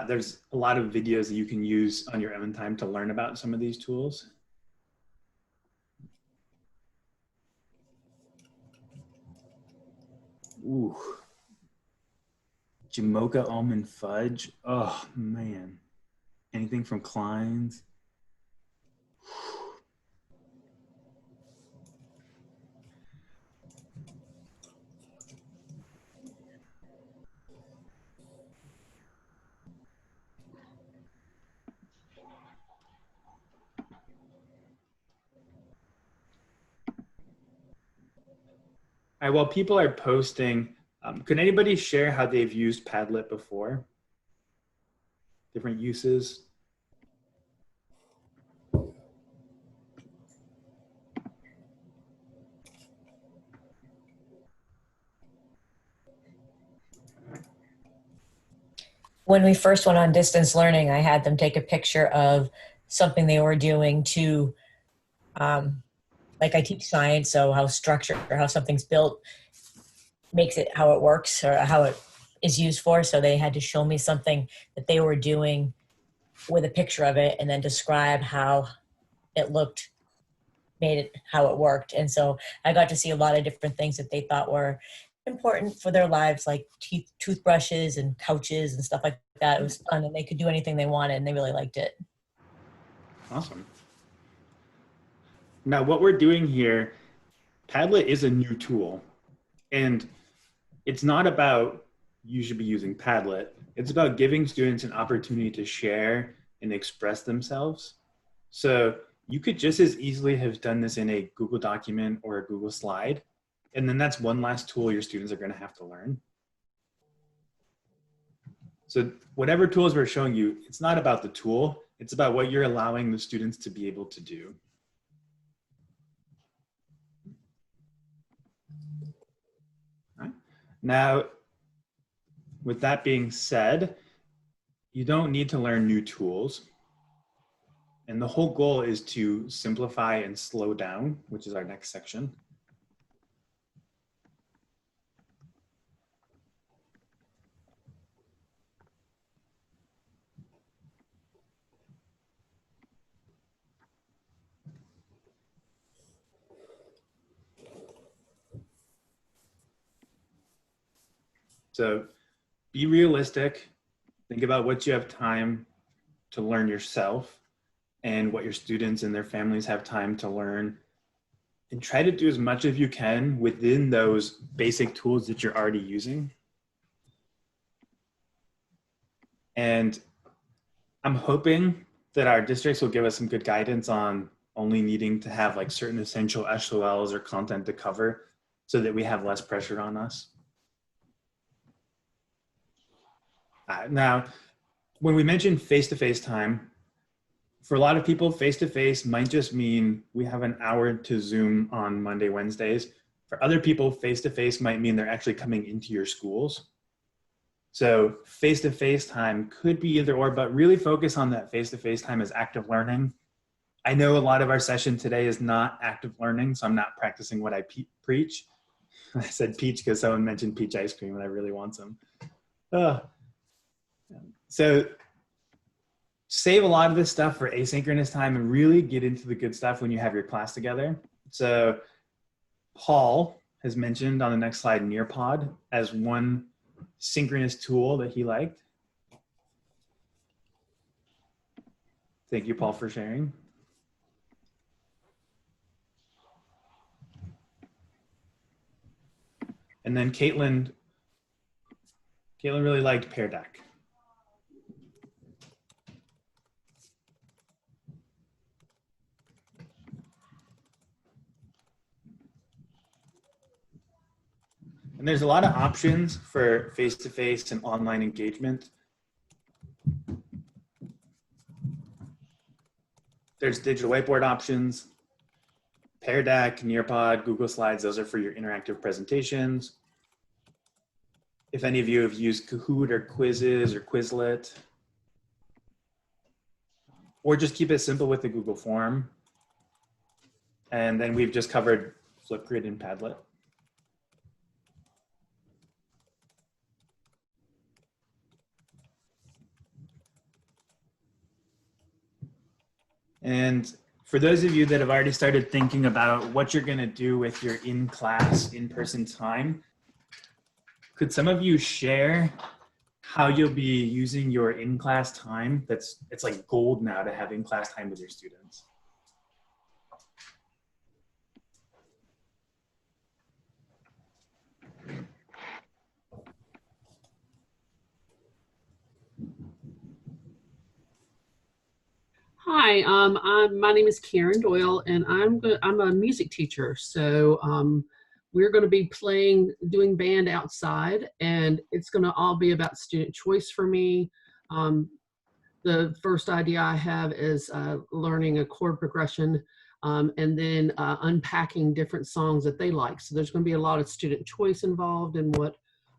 there's a lot of videos that you can use on your own time to learn about some of these tools. Ooh. Jamocha almond fudge. Oh man. Anything from Klein's. All right, while people are posting, could anybody share how they've used Padlet before? Different uses? When we first went on distance learning, I had them take a picture of something they were doing to, like I teach science, so how structure or how something's built makes it how it works or how it is used for. So they had to show me something that they were doing with a picture of it and then describe how it looked, made it how it worked. And so I got to see a lot of different things that they thought were important for their lives, like toothbrushes and couches and stuff like that. It was fun, and they could do anything they wanted, and they really liked it. Awesome. Now what we're doing here, Padlet is a new tool, and it's not about you should be using Padlet. It's about giving students an opportunity to share and express themselves. So you could just as easily have done this in a Google document or a Google slide. And then that's one last tool your students are going to have to learn. So whatever tools we're showing you, it's not about the tool. It's about what you're allowing the students to be able to do. All right. Now, with that being said, you don't need to learn new tools. And the whole goal is to simplify and slow down, which is our next section. So be realistic. Think about what you have time to learn yourself and what your students and their families have time to learn. And try to do as much as you can within those basic tools that you're already using. And I'm hoping that our districts will give us some good guidance on only needing to have like certain essential SOLs or content to cover so that we have less pressure on us. Now, when we mention face-to-face time, for a lot of people, face-to-face might just mean we have an hour to Zoom on Monday, Wednesdays. For other people, face-to-face might mean they're actually coming into your schools. So face-to-face time could be either or, but really focus on that face-to-face time as active learning. I know a lot of our session today is not active learning, so I'm not practicing what I preach. I said peach because someone mentioned peach ice cream and I really want some. So save a lot of this stuff for asynchronous time and really get into the good stuff when you have your class together. So Paul has mentioned on the next slide Nearpod as one synchronous tool that he liked. Thank you, Paul, for sharing. And then Caitlin really liked Pear Deck. And there's a lot of options for face-to-face and online engagement. There's digital whiteboard options, Pear Deck, Nearpod, Google Slides. Those are for your interactive presentations. If any of you have used Kahoot or Quizzes or Quizlet, or just keep it simple with the Google form. And then we've just covered Flipgrid and Padlet. And for those of you that have already started thinking about what you're going to do with your in-class, in-person time, could some of you share how you'll be using your in-class time? It's like gold now to have in-class time with your students. Hi, my name is Karen Doyle, and I'm a music teacher. So we're going to be doing band outside, and it's going to all be about student choice for me. The first idea I have is learning a chord progression, and then unpacking different songs that they like. So there's going to be a lot of student choice involved in what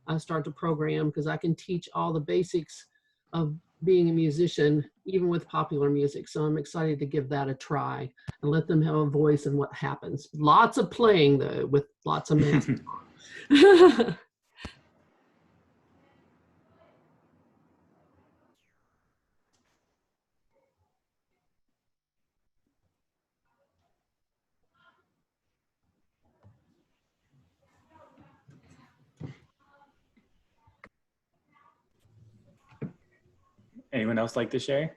I start to program, because I can teach all the basics of being a musician, even with popular music. So I'm excited to give that a try and let them have a voice in what happens. Lots of playing though, with lots of math. Anyone else like to share?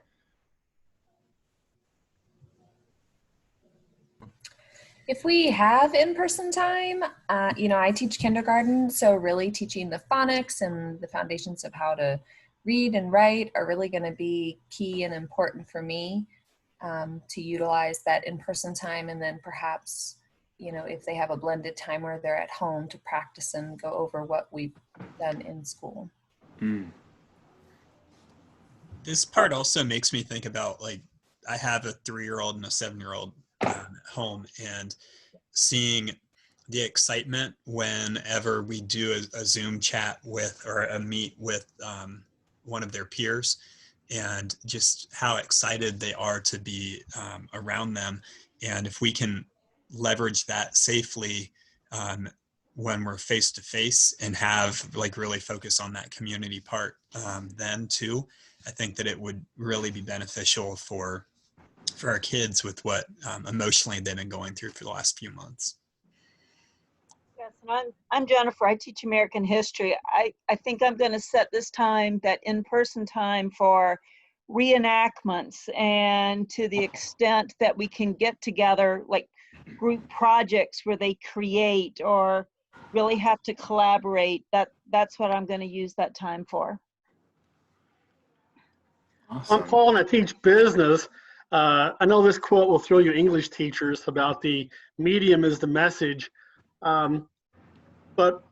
If we have in-person time, I teach kindergarten, so really teaching the phonics and the foundations of how to read and write are really going to be key and important for me to utilize that in-person time. And then perhaps, if they have a blended time where they're at home, to practice and go over what we've done in school. Mm. This part also makes me think about, like, I have a 3-year-old and a 7-year-old at home, and seeing the excitement whenever we do a Zoom chat with, or a meet with one of their peers, and just how excited they are to be around them. And if we can leverage that safely when we're face to face and have really focus on that community part then too, I think that it would really be beneficial for our kids with what emotionally they've been going through for the last few months. Yes, and I'm Jennifer. I teach American history. I think I'm going to set this time, that in-person time, for reenactments, and to the extent that we can get together, like group projects where they create or really have to collaborate. That's what I'm going to use that time for. Awesome. I'm Paul and I teach business. I know this quote will thrill you English teachers about the medium is the message. But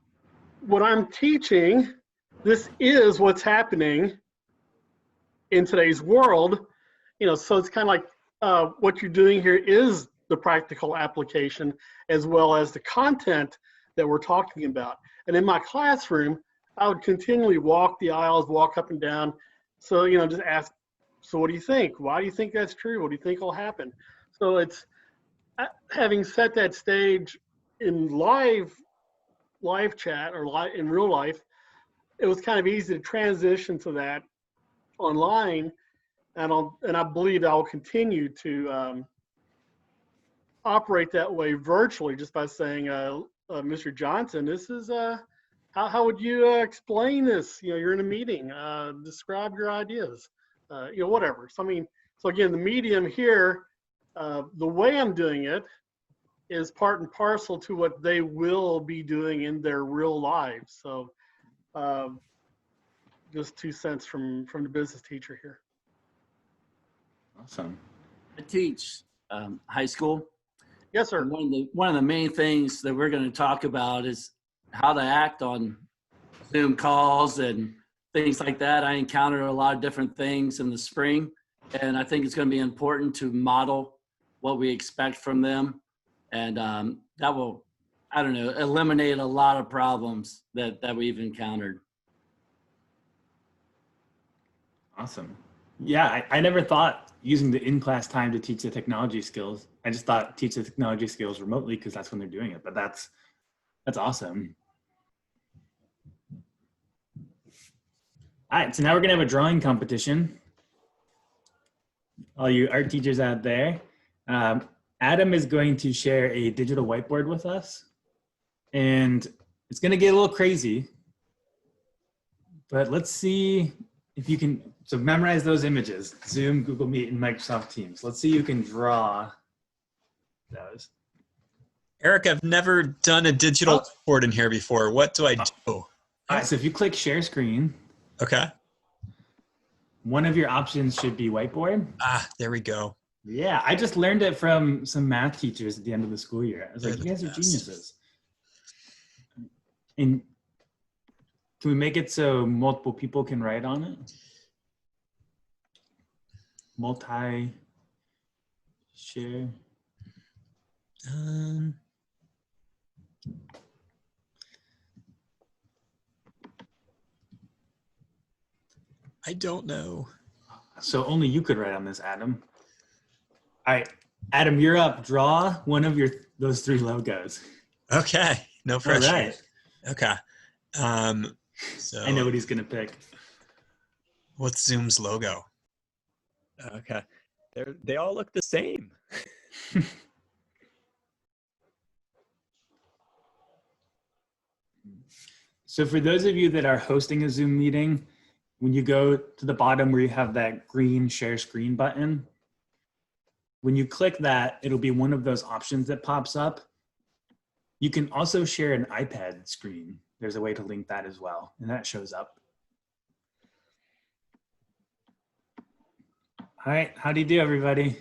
what I'm teaching, this is what's happening in today's world. So it's kind of like what you're doing here is the practical application as well as the content that we're talking about. And in my classroom, I would continually walk the aisles, walk up and down. So, just ask, so what do you think? Why do you think that's true? What do you think will happen? So it's having set that stage in live chat or in real life, it was kind of easy to transition to that online. And I believe I'll continue to operate that way virtually just by saying, Mr. Johnson, this is, how would you explain this? You're in a meeting, describe your ideas, whatever. So, so again, the medium here, the way I'm doing it is part and parcel to what they will be doing in their real lives. So just 2 cents from the business teacher here. Awesome. I teach high school. Yes, sir. One of the main things that we're going to talk about is how to act on Zoom calls and things like that. I encountered a lot of different things in the spring, and I think it's going to be important to model what we expect from them. And that will, eliminate a lot of problems that we've encountered. Awesome. Yeah, I never thought using the in-class time to teach the technology skills. I just thought teach the technology skills remotely because that's when they're doing it. But that's awesome. All right, so now we're gonna have a drawing competition. All you art teachers out there, Adam is going to share a digital whiteboard with us, and it's gonna get a little crazy. But let's see if you can. So memorize those images: Zoom, Google Meet, and Microsoft Teams. Let's see who can draw those. Eric, I've never done a digital board in here before. What do I do? All right, so if you click share screen. Okay. One of your options should be whiteboard. Ah, there we go. Yeah, I just learned it from some math teachers at the end of the school year. I was like, you guys are geniuses. And can we make it so multiple people can write on it? Multi-share. I don't know. So only you could write on this, Adam. All right, Adam, you're up. Draw one of those 3 logos. Okay, no pressure. All right. Okay. So I know what he's gonna pick. What's Zoom's logo? Okay, they all look the same. So for those of you that are hosting a Zoom meeting, when you go to the bottom where you have that green share screen button, when you click that, it'll be one of those options that pops up. You can also share an iPad screen. There's a way to link that as well, and that shows up. All right, how do you do, everybody?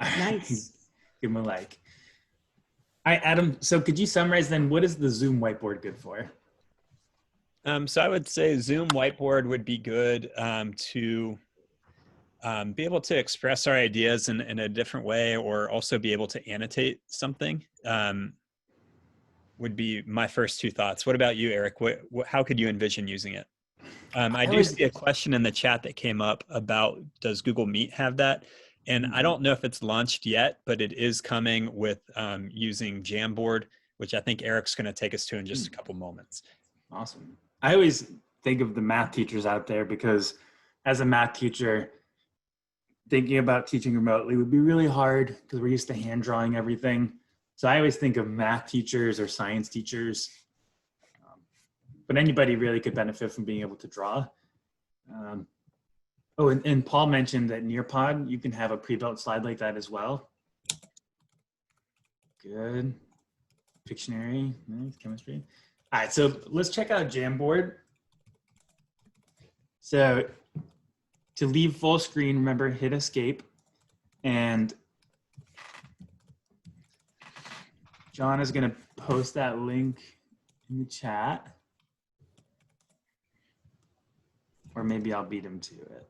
Nice. Give him a like. All right, Adam, so could you summarize then, what is the Zoom whiteboard good for? So I would say Zoom whiteboard would be good to be able to express our ideas in a different way, or also be able to annotate something would be my first 2 thoughts. What about you, Eric? How could you envision using it? I do see a question in the chat that came up about, does Google Meet have that? And I don't know if it's launched yet, but it is coming with using Jamboard, which I think Eric's going to take us to in just a couple moments. Awesome. I always think of the math teachers out there, because as a math teacher, thinking about teaching remotely would be really hard because we're used to hand drawing everything. So I always think of math teachers or science teachers, but anybody really could benefit from being able to draw. Oh, and Paul mentioned that Nearpod, you can have a pre-built slide like that as well. Good. Pictionary, nice, chemistry. All right, so let's check out Jamboard. So to leave full screen, remember, hit escape. And John is going to post that link in the chat. Or maybe I'll beat him to it.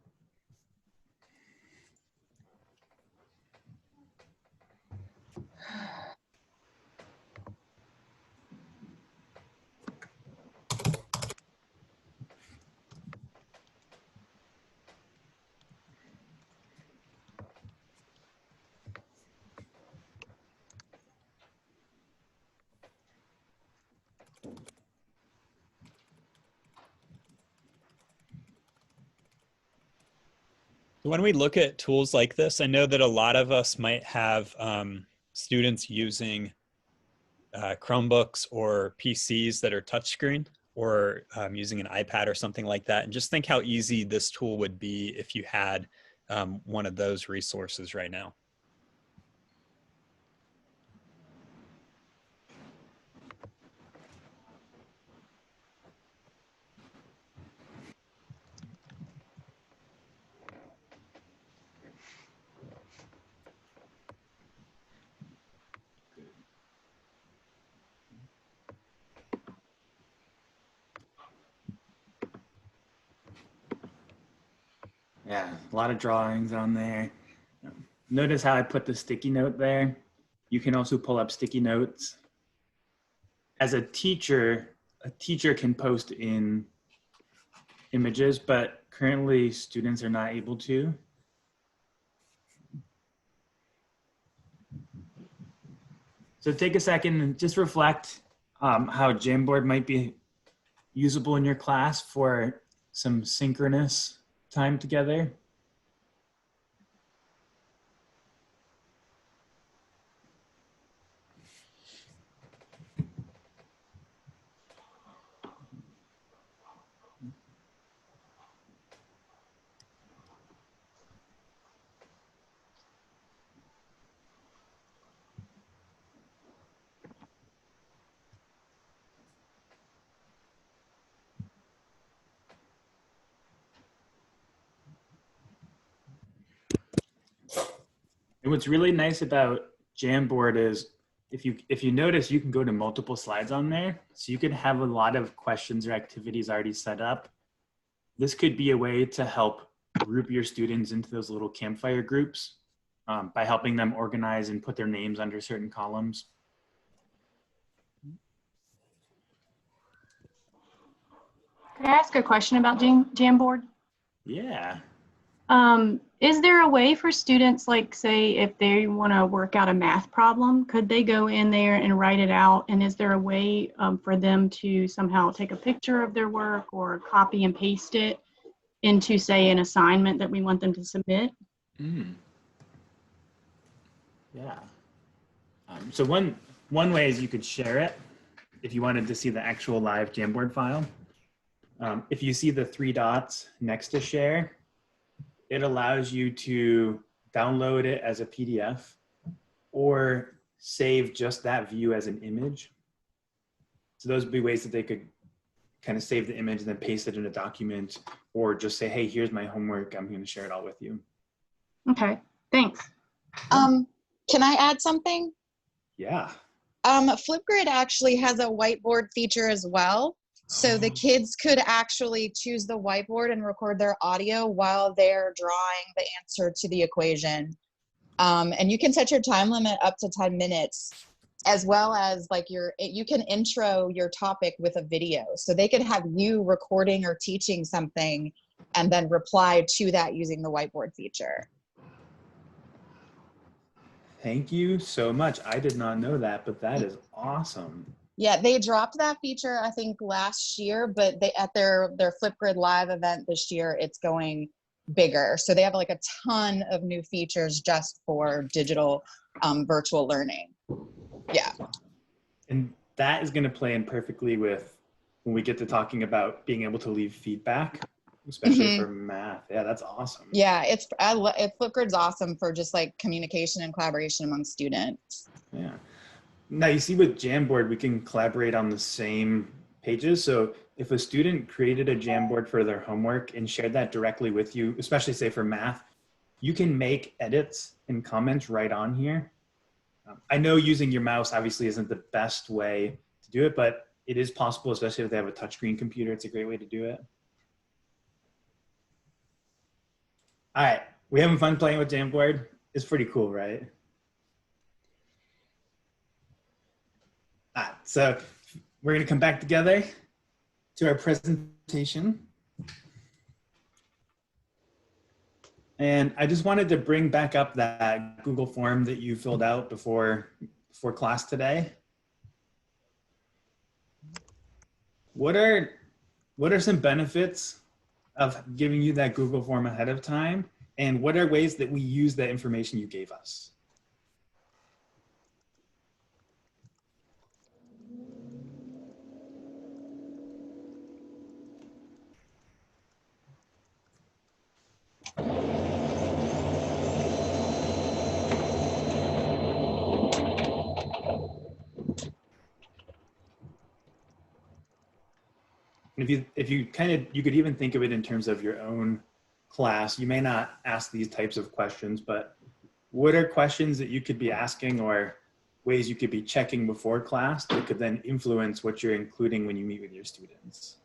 When we look at tools like this, I know that a lot of us might have students using Chromebooks or PCs that are touchscreen, or using an iPad or something like that. And just think how easy this tool would be if you had one of those resources right now. Yeah, a lot of drawings on there. Notice how I put the sticky note there. You can also pull up sticky notes. As a teacher can post in images, but currently students are not able to. So take a second and just reflect how Jamboard might be usable in your class for some synchronous time together. And what's really nice about Jamboard is if you notice, you can go to multiple slides on there. So you could have a lot of questions or activities already set up. This could be a way to help group your students into those little campfire groups by helping them organize and put their names under certain columns. Could I ask a question about Jamboard? Yeah. Is there a way for students, like say if they want to work out a math problem, could they go in there and write it out? And is there a way for them to somehow take a picture of their work or copy and paste it into, say, an assignment that we want them to submit? Mm. Yeah. So one way is you could share it if you wanted to see the actual live Jamboard file. If you see the 3 dots next to share, it allows you to download it as a PDF or save just that view as an image. So those would be ways that they could kind of save the image and then paste it in a document, or just say, hey, here's my homework. I'm going to share it all with you. Okay, thanks. Can I add something? Yeah. Flipgrid actually has a whiteboard feature as well. So the kids could actually choose the whiteboard and record their audio while they're drawing the answer to the equation. And you can set your time limit up to 10 minutes, as well as like you can intro your topic with a video. So they could have you recording or teaching something and then reply to that using the whiteboard feature. Thank you so much. I did not know that, but that is awesome. Yeah, they dropped that feature, I think, last year, but they at their Flipgrid Live event this year, it's going bigger. So they have like a ton of new features just for digital virtual learning. Yeah. And that is going to play in perfectly with when we get to talking about being able to leave feedback, especially for math. Yeah, that's awesome. Yeah, Flipgrid's awesome for just like communication and collaboration among students. Yeah. Now you see with Jamboard, we can collaborate on the same pages. So if a student created a Jamboard for their homework and shared that directly with you, especially say for math, you can make edits and comments right on here. I know using your mouse obviously isn't the best way to do it, but it is possible, especially if they have a touchscreen computer. It's a great way to do it. All right, we having fun playing with Jamboard? It's pretty cool, right? All right, so we're gonna come back together to our presentation. And I just wanted to bring back up that Google form that you filled out before class today. What are some benefits of giving you that Google form ahead of time? And what are ways that we use that information you gave us? If you could even think of it in terms of your own class. You may not ask these types of questions, but what are questions that you could be asking or ways you could be checking before class that could then influence what you're including when you meet with your students?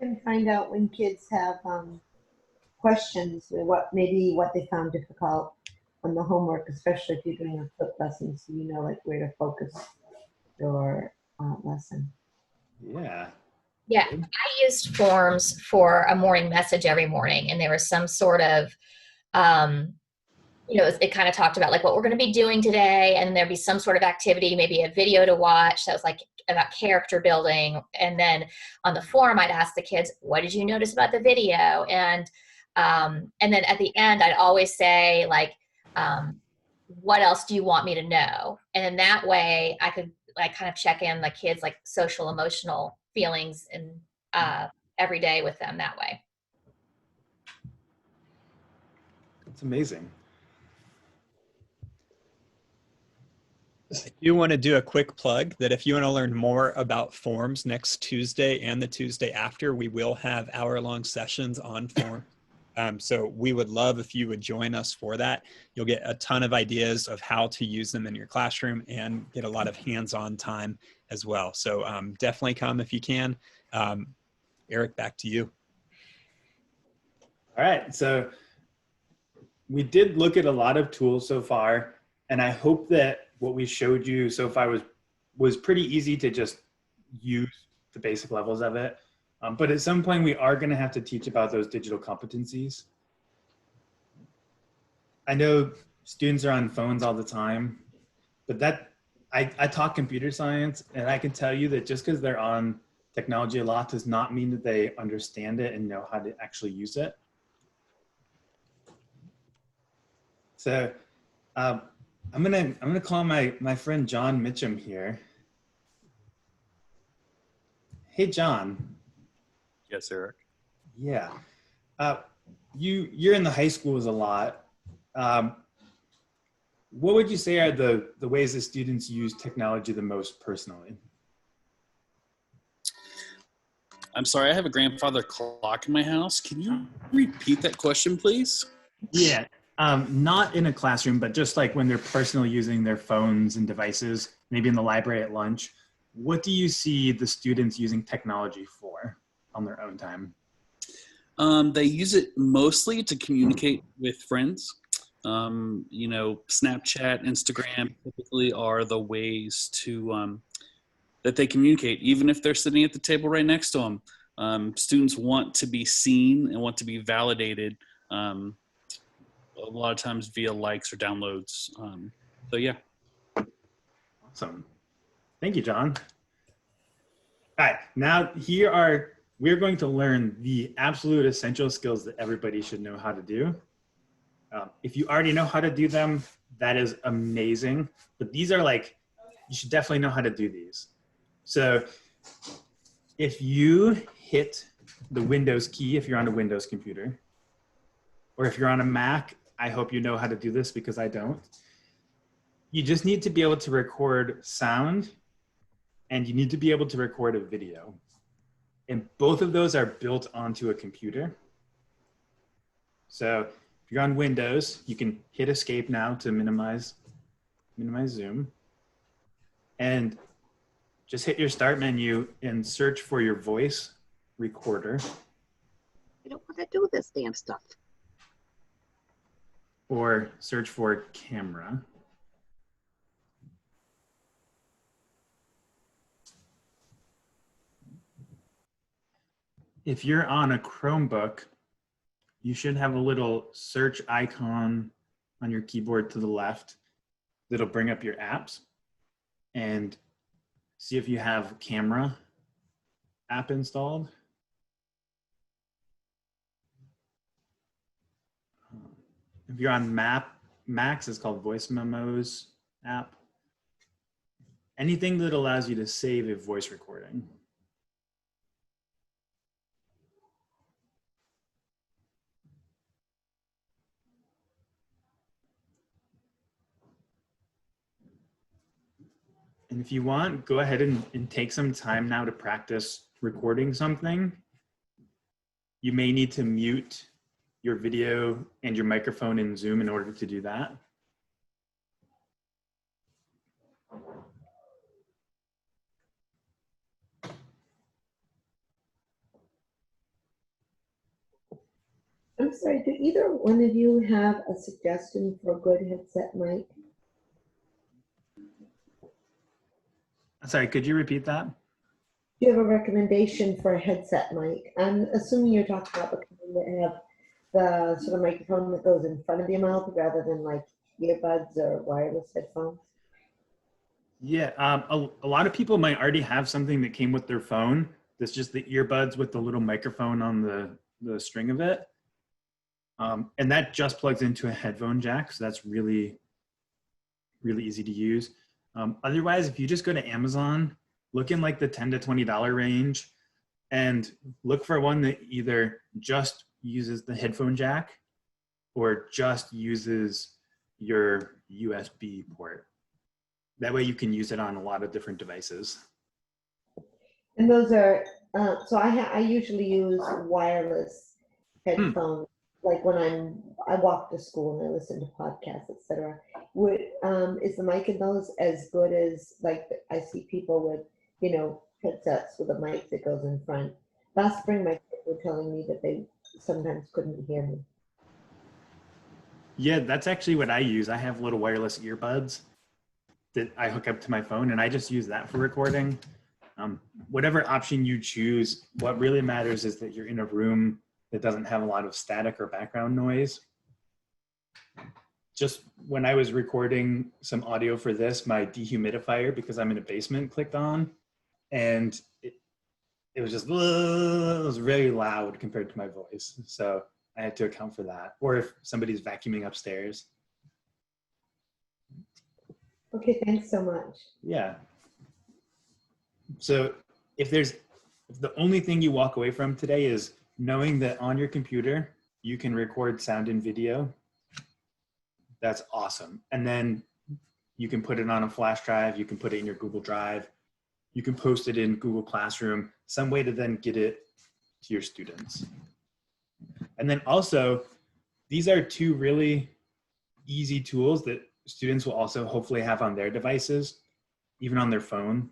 And find out when kids have questions, or maybe what they found difficult on the homework, especially if you're doing a flip lesson, so you know like where to focus your lesson. Yeah. Yeah, I used forms for a morning message every morning, and there was some sort of, it kind of talked about like what we're going to be doing today, and there'd be some sort of activity, maybe a video to watch that was like about character building. And then on the form, I'd ask the kids, what did you notice about the video? And then at the end, I'd always say like, what else do you want me to know? And in that way, I could like kind of check in the kids' like social, emotional feelings and every day with them that way. It's amazing. I do want to do a quick plug that if you want to learn more about forms next Tuesday and the Tuesday after, we will have hour-long sessions on forms. So we would love if you would join us for that. You'll get a ton of ideas of how to use them in your classroom and get a lot of hands-on time as well. So definitely come if you can. Eric, back to you. All right, so we did look at a lot of tools so far, and I hope that what we showed you so far was pretty easy to just use the basic levels of it. But at some point we are going to have to teach about those digital competencies. I know students are on phones all the time, but I taught computer science, and I can tell you that just because they're on technology a lot does not mean that they understand it and know how to actually use it. So I'm gonna call my friend John Mitchum here. Hey, John. Yes, Eric. Yeah. You're in the high schools a lot. What would you say are the ways that students use technology the most personally? I'm sorry, I have a grandfather clock in my house. Can you repeat that question, please? Yeah. Not in a classroom, but just like when they're personally using their phones and devices, maybe in the library at lunch. What do you see the students using technology for on their own time? They use it mostly to communicate with friends. Snapchat, Instagram typically are the ways to that they communicate, even if they're sitting at the table right next to them. Students want to be seen and want to be validated a lot of times via likes or downloads. So yeah. Awesome. Thank you, John. All right, now we're going to learn the absolute essential skills that everybody should know how to do. If you already know how to do them, that is amazing. But these are you should definitely know how to do these. So if you hit the Windows key, if you're on a Windows computer, or if you're on a Mac, I hope you know how to do this because I don't. You just need to be able to record sound, and you need to be able to record a video. And both of those are built onto a computer. So if you're on Windows, you can hit escape now to minimize Zoom. And just hit your start menu and search for your voice recorder. I don't want to do this damn stuff. Or search for camera. If you're on a Chromebook, you should have a little search icon on your keyboard to the left that'll bring up your apps, and see if you have camera app installed. If you're on Macs, it's called Voice Memos app. Anything that allows you to save a voice recording. And if you want, go ahead and take some time now to practice recording something. You may need to mute your video and your microphone in Zoom in order to do that. I'm sorry, do either one of you have a suggestion for a good headset mic? Sorry, could you repeat that? Do you have a recommendation for a headset mic? I'm assuming you're talking about the kind that have the sort of microphone that goes in front of your mouth rather than like earbuds or wireless headphones. Yeah, a lot of people might already have something that came with their phone. That's just the earbuds with the little microphone on the string of it. And that just plugs into a headphone jack. So that's really, really easy to use. Otherwise, if you just go to Amazon, look in like the $10 to $20 range and look for one that either just uses the headphone jack or just uses your USB port. That way you can use it on a lot of different devices. And those are, so I usually use wireless headphones, like when I walk to school and I listen to podcasts, etc. Is the mic in those as good as, like, I see people with, you know, headsets with a mic that goes in front. Last spring, my kids were telling me that they sometimes couldn't hear me. Yeah, that's actually what I use. I have little wireless earbuds that I hook up to my phone, and I just use that for recording. Whatever option you choose, what really matters is that you're in a room that doesn't have a lot of static or background noise. Just when I was recording some audio for this, my dehumidifier, because I'm in a basement, clicked on, and it was just, it was very loud compared to my voice. So I had to account for that. Or if somebody's vacuuming upstairs. Okay, thanks so much. Yeah. So if the only thing you walk away from today is knowing that on your computer, you can record sound and video, that's awesome. And then you can put it on a flash drive, you can put it in your Google Drive, you can post it in Google Classroom, some way to then get it to your students. And then also, these are two really easy tools that students will also hopefully have on their devices, even on their phone.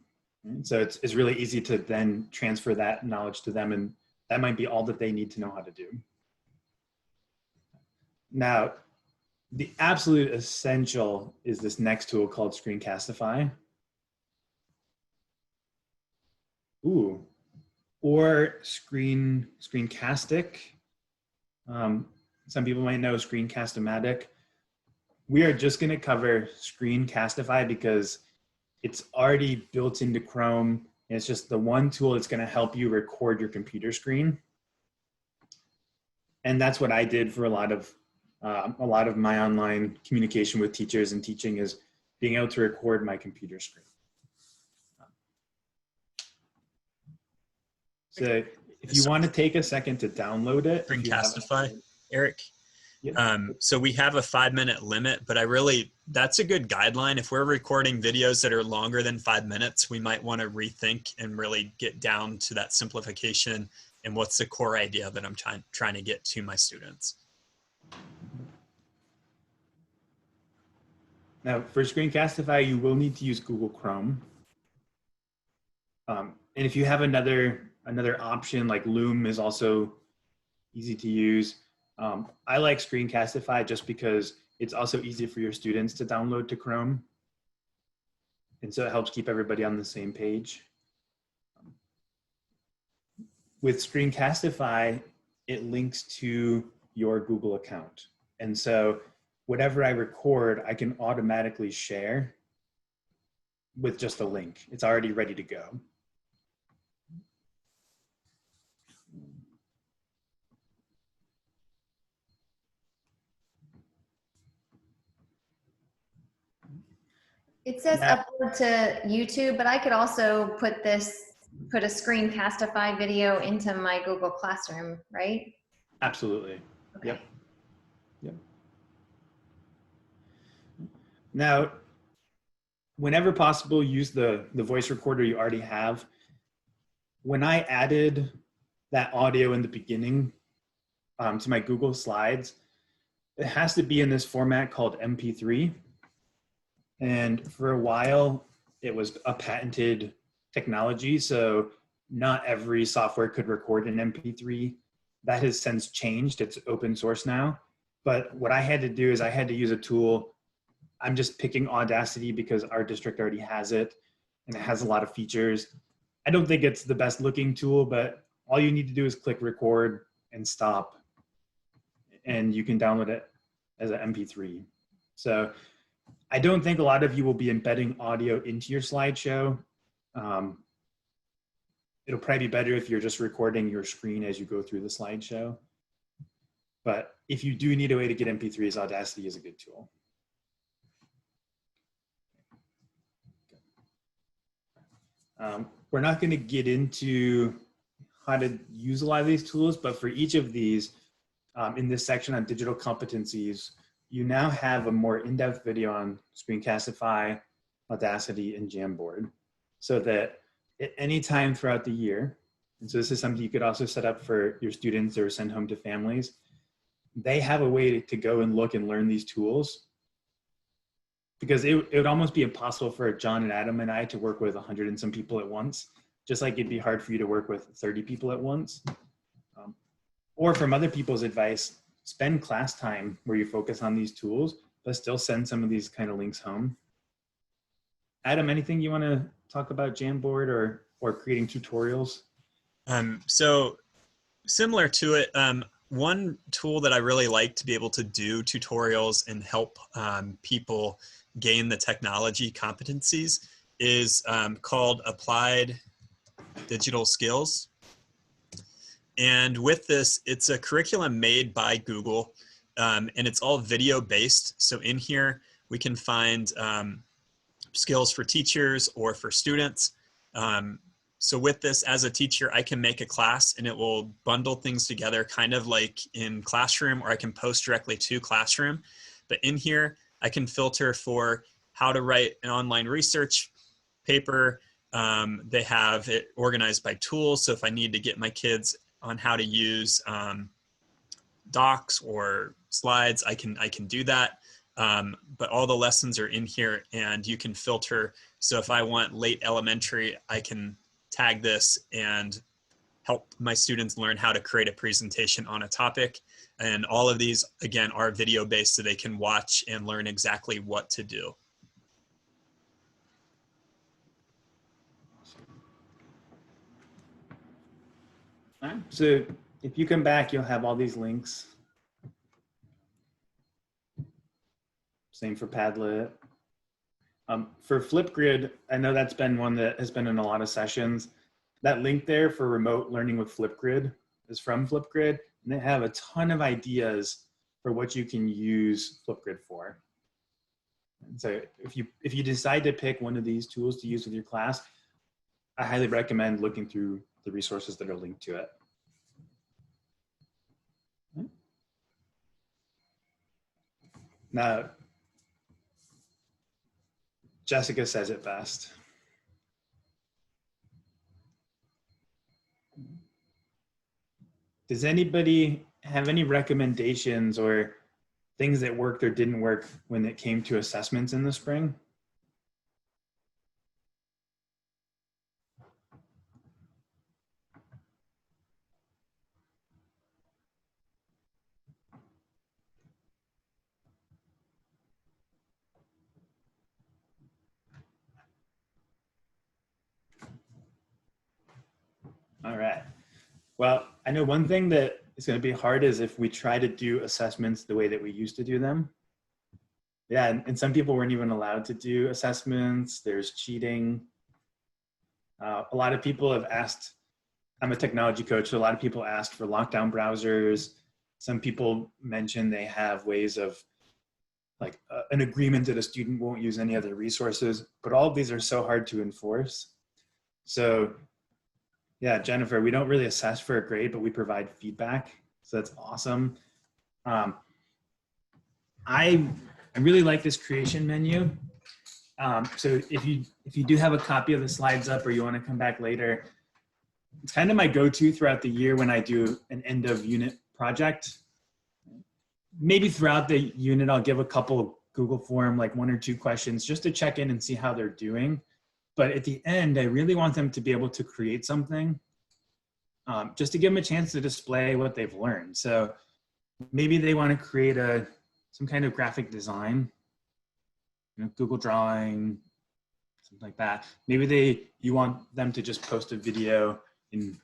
So it's really easy to then transfer that knowledge to them, and that might be all that they need to know how to do. Now, the absolute essential is this next tool called Screencastify. Ooh, or Screencastic. Some people might know Screencast-O-Matic. We are just going to cover Screencastify because it's already built into Chrome. And it's just the one tool that's going to help you record your computer screen. And that's what I did for a lot of my online communication with teachers and teaching, is being able to record my computer screen. So if you want to take a second to download it. Screencastify, Eric. So we have a 5-minute limit, but that's a good guideline. If we're recording videos that are longer than 5 minutes, we might want to rethink and really get down to that simplification and what's the core idea that I'm trying to get to my students. Now, for Screencastify, you will need to use Google Chrome. And if you have another option, like Loom is also easy to use. I like Screencastify just because it's also easy for your students to download to Chrome. And so it helps keep everybody on the same page. With Screencastify, it links to your Google account. And so whatever I record, I can automatically share with just a link. It's already ready to go. It says upload to YouTube, but I could also put a Screencastify video into my Google Classroom, right? Absolutely. Okay. Yep. Now, whenever possible, use the voice recorder you already have. When I added that audio in the beginning to my Google Slides, it has to be in this format called MP3. And for a while, it was a patented technology, so not every software could record an MP3. That has since changed. It's open source now. But what I had to do is I had to use a tool. I'm just picking Audacity because our district already has it, and it has a lot of features. I don't think it's the best looking tool, but all you need to do is click record and stop, and you can download it as an MP3. So I don't think a lot of you will be embedding audio into your slideshow. It'll probably be better if you're just recording your screen as you go through the slideshow. But if you do need a way to get MP3s, Audacity is a good tool. We're not going to get into how to use a lot of these tools, but for each of these, in this section on digital competencies, you now have a more in-depth video on Screencastify, Audacity, and Jamboard, so that at any time throughout the year, and so this is something you could also set up for your students or send home to families, they have a way to go and look and learn these tools, because it would almost be impossible for John and Adam and I to work with 100 and some people at once, just like it'd be hard for you to work with 30 people at once. Or from other people's advice, spend class time where you focus on these tools, but still send some of these kind of links home. Adam, anything you want to talk about Jamboard or creating tutorials? So similar to it, one tool that I really like to be able to do tutorials and help people gain the technology competencies is called Applied Digital Skills. And with this, it's a curriculum made by Google, and it's all video based. So in here, we can find skills for teachers or for students. So with this, as a teacher, I can make a class and it will bundle things together, kind of like in Classroom, or I can post directly to Classroom. But in here, I can filter for how to write an online research paper. They have it organized by tools. So if I need to get my kids on how to use docs or slides, I can do that. But all the lessons are in here and you can filter. So if I want late elementary, I can tag this and help my students learn how to create a presentation on a topic. And all of these, again, are video based, so they can watch and learn exactly what to do. All right, so if you come back, you'll have all these links. Same for Padlet. For Flipgrid, I know that's been one that has been in a lot of sessions. That link there for remote learning with Flipgrid is from Flipgrid, and they have a ton of ideas for what you can use Flipgrid for. And so if you decide to pick one of these tools to use with your class, I highly recommend looking through the resources that are linked to it. Now, Jessica says it best. Does anybody have any recommendations or things that worked or didn't work when it came to assessments in the spring? All right. Well, I know one thing that is going to be hard is if we try to do assessments the way that we used to do them. Yeah, and some people weren't even allowed to do assessments. There's cheating. A lot of people have asked, I'm a technology coach, so a lot of people asked for lockdown browsers. Some people mentioned they have ways of like an agreement that a student won't use any other resources, but all of these are so hard to enforce. So yeah, Jennifer, we don't really assess for a grade, but we provide feedback. So that's awesome. I really like this creation menu. So if you do have a copy of the slides up or you want to come back later, it's kind of my go-to throughout the year when I do an end of unit project. Maybe throughout the unit, I'll give a couple Google form, like 1 or 2 questions just to check in and see how they're doing. But at the end, I really want them to be able to create something just to give them a chance to display what they've learned. So maybe they want to create some kind of graphic design, Google Drawing, something like that. Maybe you want them to just post a video and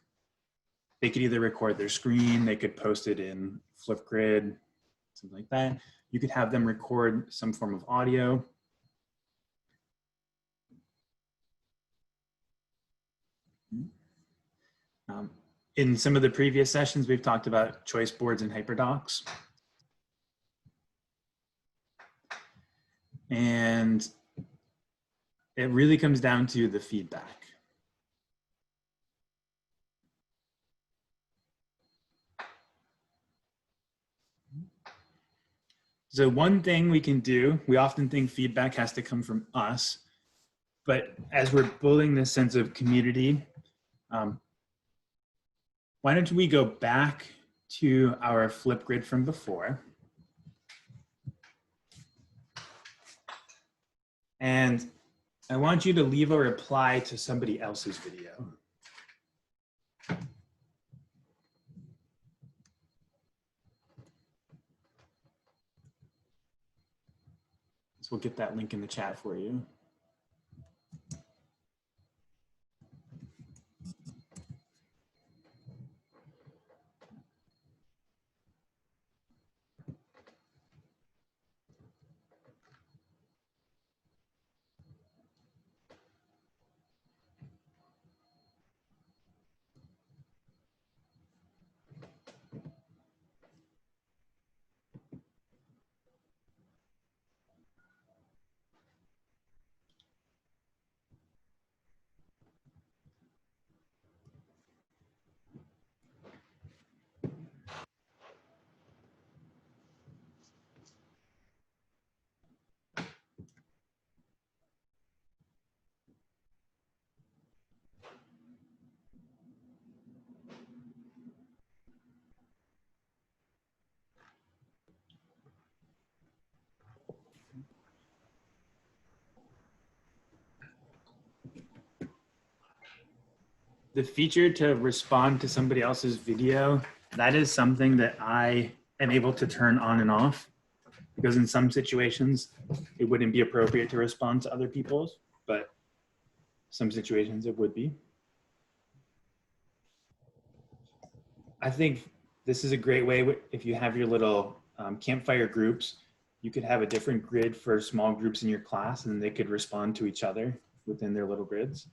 they could either record their screen, they could post it in Flipgrid, something like that. You could have them record some form of audio. In some of the previous sessions, we've talked about choice boards and hyperdocs. And it really comes down to the feedback. So one thing we can do, we often think feedback has to come from us, but as we're building this sense of community, why don't we go back to our Flipgrid from before? And I want you to leave a reply to somebody else's video. So we'll get that link in the chat for you. The feature to respond to somebody else's video, that is something that I am able to turn on and off, because in some situations it wouldn't be appropriate to respond to other people's, but some situations it would be. I think this is a great way, if you have your little campfire groups, you could have a different grid for small groups in your class and they could respond to each other within their little grids.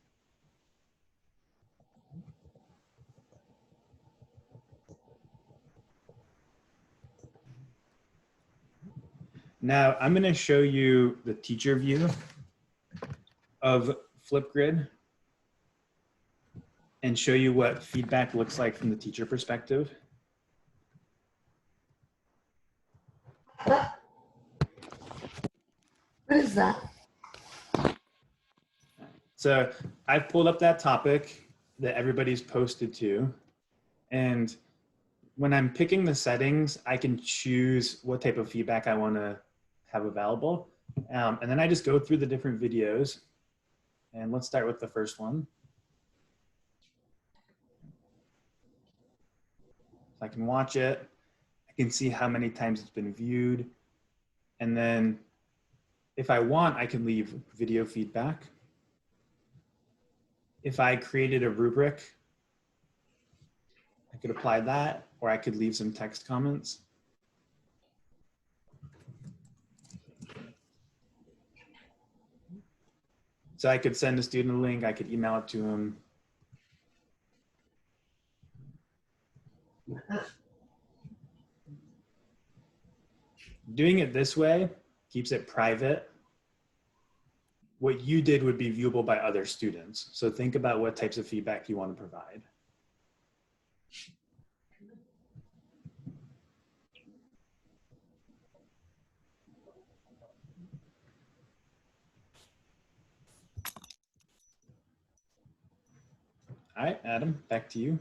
Now I'm going to show you the teacher view of Flipgrid and show you what feedback looks like from the teacher perspective. is that? So I've pulled up that topic that everybody's posted to, and when I'm picking the settings, I can choose what type of feedback I want to have available. And then I just go through the different videos, and let's start with the first one. I can watch it. I can see how many times it's been viewed. And then if I want, I can leave video feedback. If I created a rubric, I could apply that, or I could leave some text comments. So I could send a student a link, I could email it to them. Doing it this way keeps it private. What you did would be viewable by other students. So think about what types of feedback you want to provide. All right, Adam, back to you.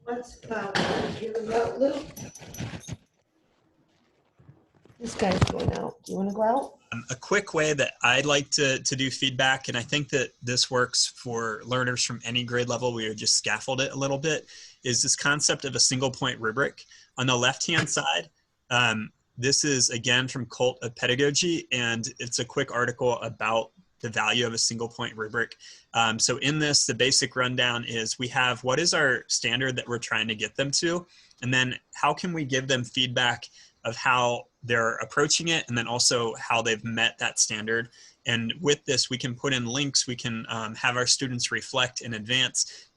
What's you go, Lou? This guy's going out. Do you want to go out? A quick way that I'd like to do feedback, and I think that this works for learners from any grade level, we would just scaffold it a little bit, is this concept of a single point rubric. On the left-hand side, this is again from Cult of Pedagogy, and it's a quick article about the value of a single point rubric. So in this, the basic rundown is we have what is our standard that we're trying to get them to, and then how can we give them feedback of how they're approaching it, and then also how they've met that standard. And with this, we can put in links, we can have our students reflect in advance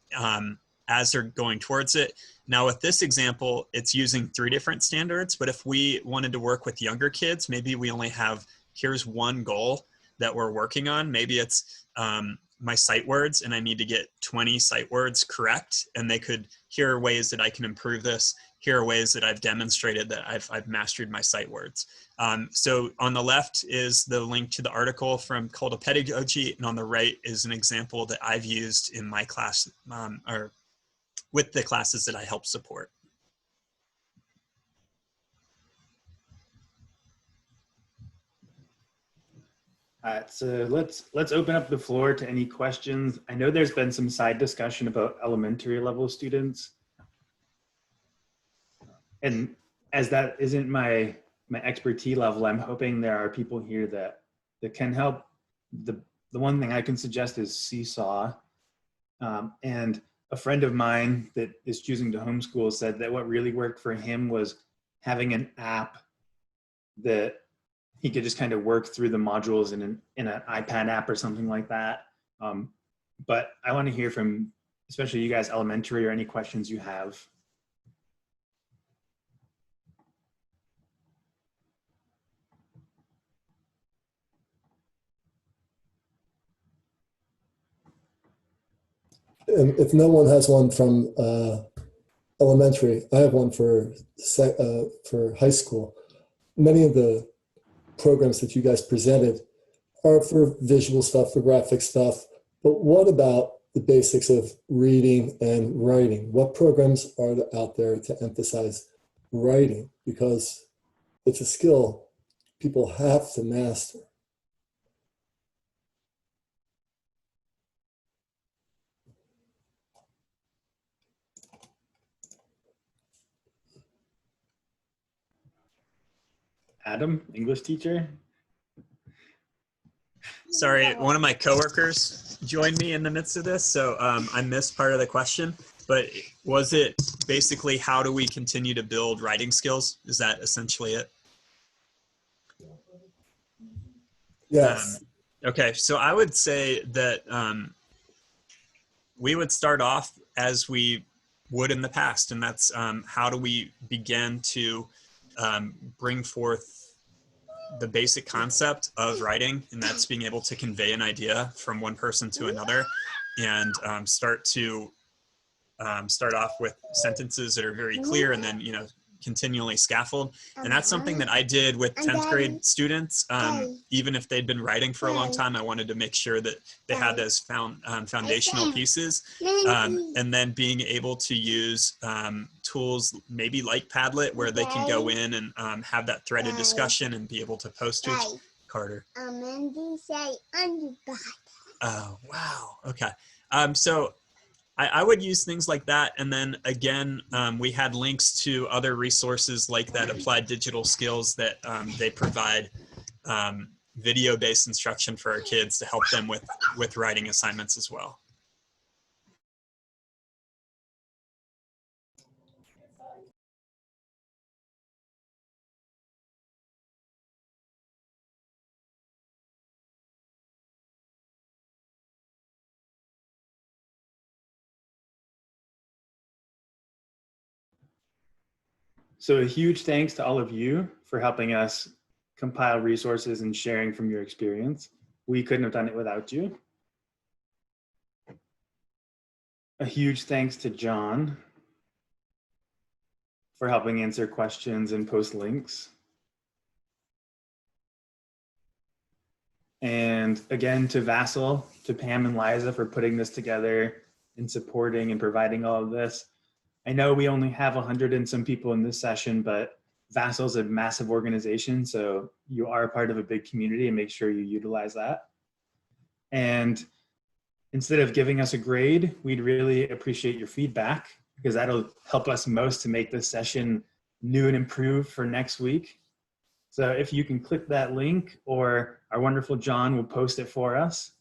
as they're going towards it. Now with this example, it's using 3 different standards, but if we wanted to work with younger kids, maybe we only have, here's one goal that we're working on. Maybe it's my sight words, and I need to get 20 sight words correct, and they could, here are ways that I can improve this. Here are ways that I've demonstrated that I've mastered my sight words. So on the left is the link to the article from Cult of Pedagogy, and on the right is an example that I've used in my class, or with the classes that I help support. All right, so let's open up the floor to any questions. I know there's been some side discussion about elementary level students. And as that isn't my expertise level, I'm hoping there are people here that can help. The one thing I can suggest is Seesaw. And a friend of mine that is choosing to homeschool said that what really worked for him was having an app that he could just kind of work through the modules in an iPad app or something like that. But I want to hear from, especially you guys elementary, or any questions you have. If no one has one from elementary, I have one for high school. Many of the programs that you guys presented are for visual stuff, for graphic stuff, but what about the basics of reading and writing? What programs are out there to emphasize writing? Because it's a skill people have to master. Adam, English teacher. Sorry, one of my coworkers joined me in the midst of this, so I missed part of the question. But was it basically how do we continue to build writing skills? Is that essentially it? Yes. Okay, so I would say that we would start off as we would in the past, and that's how do we begin to bring forth the basic concept of writing, and that's being able to convey an idea from one person to another, and start off with sentences that are very clear, and then continually scaffold. And that's something that I did with 10th grade students. Even if they'd been writing for a long time, I wanted to make sure that they had those foundational pieces. And then being able to use tools maybe like Padlet, where they can go in and have that threaded discussion and be able to post it. Carter. Oh, wow. Okay. So I would use things like that. And then again, we had links to other resources like that Applied Digital Skills that they provide video-based instruction for our kids to help them with writing assignments as well. So a huge thanks to all of you for helping us compile resources and sharing from your experience. We couldn't have done it without you. A huge thanks to John for helping answer questions and post links. And again, to Vassal, to Pam and Liza for putting this together and supporting and providing all of this. I know we only have 100 and some people in this session, but Vassal's a massive organization, so you are a part of a big community, and make sure you utilize that. And instead of giving us a grade, we'd really appreciate your feedback, because that'll help us most to make this session new and improved for next week. So if you can click that link, or our wonderful John will post it for us.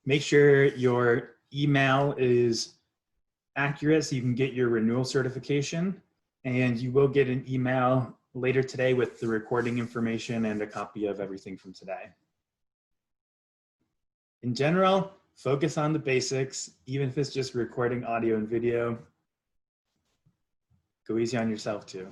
Make sure your email is accurate so you can get your renewal certification, and you will get an email later today with the recording information and a copy of everything from today. In general, focus on the basics, even if it's just recording audio and video. Go easy on yourself too.